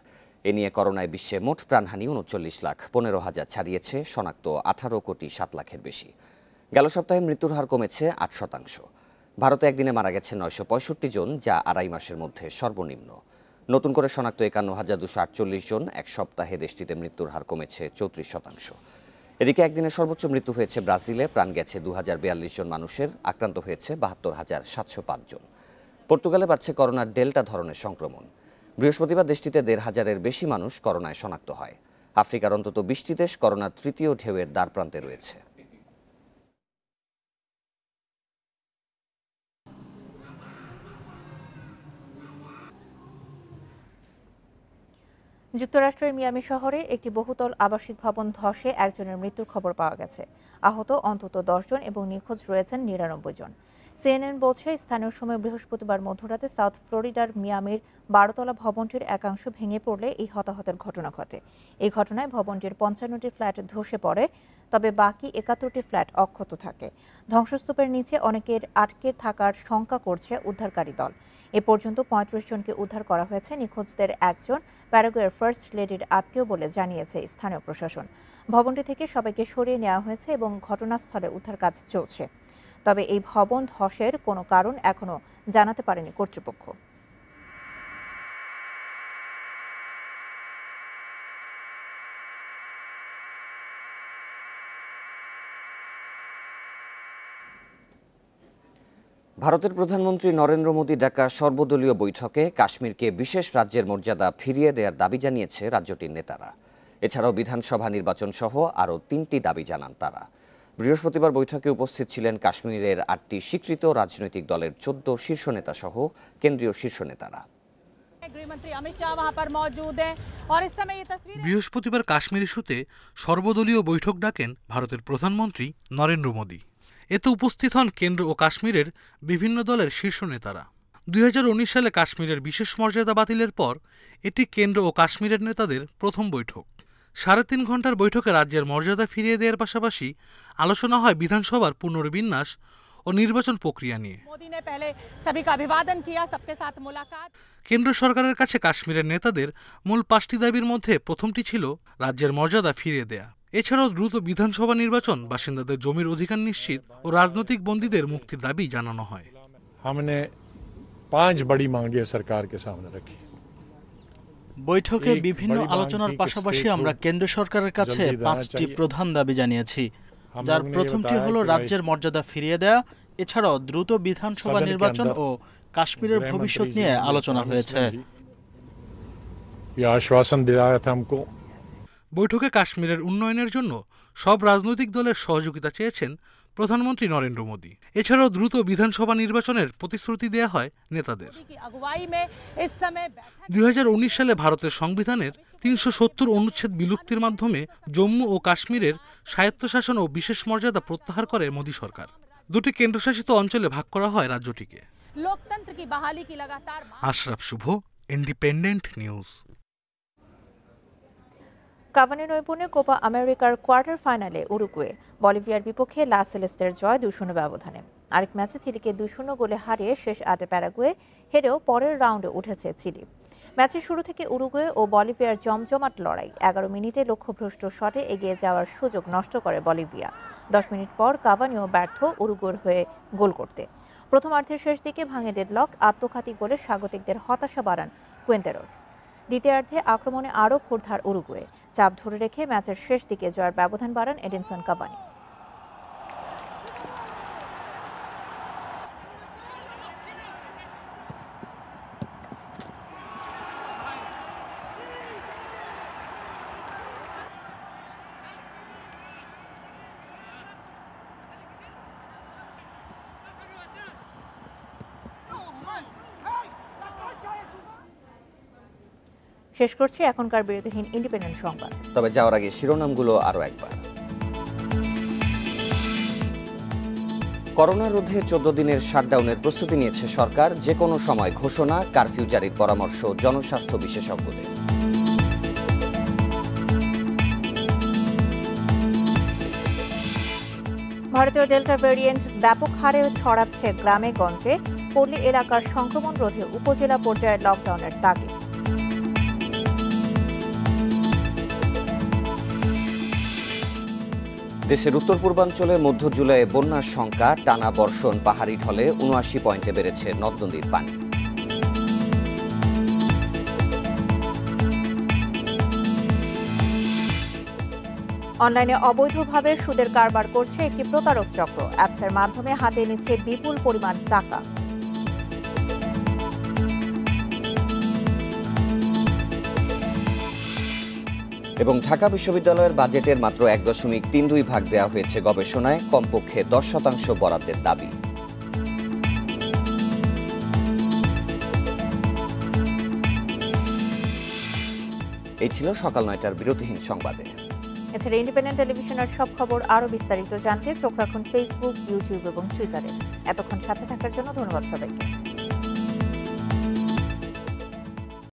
এ নিয়ে করোনায় বিশ্বে মোট প্রাণহানি ৩৯,১৫,০০০ ছাড়িয়েছে, শনাক্ত ১৮ কোটি ৭ লাখের বেশি। গেল সপ্তাহে মৃত্যুর হার কমেছে ৮%। ভারতে একদিনে মারা গেছে ৯৬৫ জন, যা আড়াই মাসের মধ্যে সর্বনিম্ন। নতুন করে শনাক্ত ৫১,২৪৮ জন, এক সপ্তাহে দেশটিতে মৃত্যুর হার কমেছে ৩৪%। এদিকে একদিনে সর্বোচ্চ মৃত্যু হয়েছে ব্রাজিলে, প্রাণ গেছে ২,০৪২ জন মানুষের, আক্রান্ত হয়েছে ৭২,৭০৫ জন। পর্তুগালে বাড়ছে করোনার ডেল্টা ধরনের সংক্রমণ। বৃহস্পতিবার দেশটিতে ১,৫০০-এর বেশি মানুষ করোনায় শনাক্ত হয়। আফ্রিকার অন্তত ২০টি দেশ করোনার তৃতীয় ঢেউয়ের দ্বারপ্রান্তে রয়েছে। যুক্তরাষ্ট্রের মিয়ামি শহরে একটি বহুতল আবাসিক ভবন ধসে একজনের মৃত্যুর খবর পাওয়া গেছে। আহত অন্তত ১০ জন এবং নিখোঁজ রয়েছেন ৯৯ জন। সিএনএন বলছে, স্থানীয় সময় বৃহস্পতিবার মধ্যরাতে সাউথ ফ্লোরিডার মিয়ামির ১২তলা ভবনটির একাংশ ভেঙে পড়লে এই হতাহতের ঘটনা ঘটে। এই ঘটনায় ভবনটির ৫৫টি ফ্ল্যাট ধসে পড়ে, তবে বাকি ৭১টি ফ্ল্যাট অক্ষত থাকে। ধ্বংসস্তূপের নিচে অনেকের আটকে থাকার শঙ্কা করছে উদ্ধারকারী দল। এ পর্যন্ত ৩৫ জনকে উদ্ধার করা হয়েছে। নিখোঁজদের একজন প্যারাগুয়ের ফার্স্ট লেডির আত্মীয় বলে জানিয়েছে স্থানীয় প্রশাসন। ভবনটি থেকে সবাইকে সরিয়ে নেওয়া হয়েছে এবং ঘটনাস্থলে উদ্ধার কাজ চলছে। তবে এই ভবন ধসের কোনো কারণ এখনো জানাতে পারেনি কর্তৃপক্ষ। ভারতের প্রধানমন্ত্রী নরেন্দ্র মোদী ডাকা সর্বদলীয় বৈঠকে কাশ্মীরকে বিশেষ রাজ্যের মর্যাদা ফিরিয়ে দেওয়ার দাবি জানিয়েছে রাজ্যটির নেতারা। এছাড়াও বিধানসভা নির্বাচন সহ আরও 3টি দাবি জানান তারা। বৃহস্পতিবার বৈঠকে উপস্থিত ছিলেন কাশ্মীরের 8টি স্বীকৃত রাজনৈতিক দলের 14 শীর্ষ নেতা সহ কেন্দ্রীয় শীর্ষ নেতারা। বৃহস্পতিবার কাশ্মীর ইস্যুতে সর্বদলীয় বৈঠক ডাকেন ভারতের প্রধানমন্ত্রী নরেন্দ্র মোদী। এতে উপস্থিত হন কেন্দ্র ও কাশ্মীরের বিভিন্ন দলের শীর্ষ নেতারা। ২০১৯ সালে কাশ্মীরের বিশেষ মর্যাদা বাতিলের পর এটি কেন্দ্র ও কাশ্মীরের নেতাদের প্রথম বৈঠক। ৩.৫ ঘণ্টার বৈঠকে রাজ্যের মর্যাদা ফিরিয়ে দেওয়ার পাশাপাশি আলোচনা হয় বিধানসভার পুনর্বিন্যাস ও নির্বাচন প্রক্রিয়া নিয়ে। কেন্দ্র সরকারের কাছে কাশ্মীরের নেতাদের মূল 5টি দাবির মধ্যে প্রথমটি ছিল রাজ্যের মর্যাদা ফিরিয়ে দেয়া। এছাড়াও দ্রুত বিধানসভা নির্বাচন, বাসিন্দাদের জমির অধিকার নিশ্চিত ও রাজনৈতিক বন্দীদের মুক্তির দাবি জানানো হয়। हमने 5 बड़ी मांगे सरकार के सामने रखी। বৈঠকে বিভিন্ন আলোচনার পাশাপাশি আমরা কেন্দ্র সরকারের কাছে 5টি প্রধান দাবি জানিয়েছি, যার প্রথমটি হলো রাজ্যের মর্যাদা ফিরিয়ে দেয়া। এছাড়াও দ্রুত বিধানসভা নির্বাচন ও কাশ্মীরের ভবিষ্যৎ নিয়ে আলোচনা হয়েছে। বৈঠকে কাশ্মীরের উন্নয়নের জন্য সব রাজনৈতিক দলের সহযোগিতা চেয়েছেন প্রধানমন্ত্রী নরেন্দ্র মোদী। এছাড়াও দ্রুত বিধানসভা নির্বাচনের প্রতিশ্রুতি দেয়া হয় নেতাদের। ২০১৯ সালে ভারতের সংবিধানের ৩৭০ অনুচ্ছেদ বিলুপ্তির মাধ্যমে জম্মু ও কাশ্মীরের স্বায়ত্তশাসন ও বিশেষ মর্যাদা প্রত্যাহার করে মোদী সরকার। 2টি কেন্দ্রশাসিত অঞ্চলে ভাগ করা হয় রাজ্যটিকে। আশরাফ শুভ, ইন্ডিপেন্ডেন্ট নিউজ। কাভানি নৈপুণ্যে কোপা আমেরিকার কোয়ার্টার ফাইনালে উরুগুয়ে বলিভিয়ার বিপক্ষে লা সেলেস্তের জয় 2-0 ব্যবধানে। আরেক ম্যাচে চিলিকে 2-0 গোলে হারিয়ে শেষ 8-এ প্যারাগুয়ে হেরেও পরের রাউন্ডে উঠেছে চিলি। ম্যাচের শুরু থেকে উরুগুয়ে ও বলিভিয়ার জমজমাট লড়াই। 11 মিনিটে লক্ষ্যভ্রষ্ট শটে এগিয়ে যাওয়ার সুযোগ নষ্ট করে বলিভিয়া। 10 মিনিট পর কাভানিও ব্যর্থ উরুগুয়ের হয়ে গোল করতে। প্রথমার্ধের শেষ দিকে ভাঙে ডেডলক, আত্মঘাতী গোলে স্বাগতিকদের হতাশা বাড়ান কুয়েন্তেরোস। দ্বিতীয়ার্ধে আক্রমণে আরও ক্ষুরধার উরুগুয়ে। চাপ ধরে রেখে ম্যাচের শেষ দিকে জয়ের ব্যবধান বাড়ান এডিনসন কাভানি। শেষ করছি এখনকার বিরতিহীন ইন্ডিপেন্ডেন্ট সংবাদ। তবে যাওয়ার আগে শিরোনামগুলো আরও একবার। করোনা রোধে 14 দিনের শাটডাউনের প্রস্তুতি নিয়েছে সরকার। যে কোনো সময় ঘোষণা, কারফিউ জারির পরামর্শ জনস্বাস্থ্য বিশেষজ্ঞদের। ভারতীয় ডেল্টা ভ্যারিয়েন্ট ব্যাপক হারে ছড়াচ্ছে গ্রামে গঞ্জে। পল্লী এলাকার সংক্রমণ রোধে উপজেলা পর্যায়ে লকডাউনের তাগিদ। দেশের উত্তর পূর্বাঞ্চলে মধ্য জুলাইয়ে বন্যার শঙ্কা। টানা বর্ষণ, পাহাড়ি ঢলে ৭৯ পয়েন্টে বেড়েছে নদ নদীর পানি। অনলাইনে অবৈধভাবে সুদের কারবার করছে একটি প্রতারক চক্র। অ্যাপসের মাধ্যমে হাতে নিচ্ছে বিপুল পরিমাণ টাকা। এবং ঢাকা বিশ্ববিদ্যালয়ের বাজেটের মাত্র ১.৩২ ভাগ দেওয়া হয়েছে গবেষণায়। কমপক্ষে 10% বরাদ্দের দাবি। এই ছিল সকাল ৯টার বিরতিহীন সংবাদে। এছাড়া ইন্ডিপেন্ডেন্ট টেলিভিশনের সব খবর আরও বিস্তারিত জানতে চোখ রাখুন ফেসবুক, ইউটিউব এবং টুইটারে। এতক্ষণ সাথে থাকার জন্য ধন্যবাদ সবাইকে।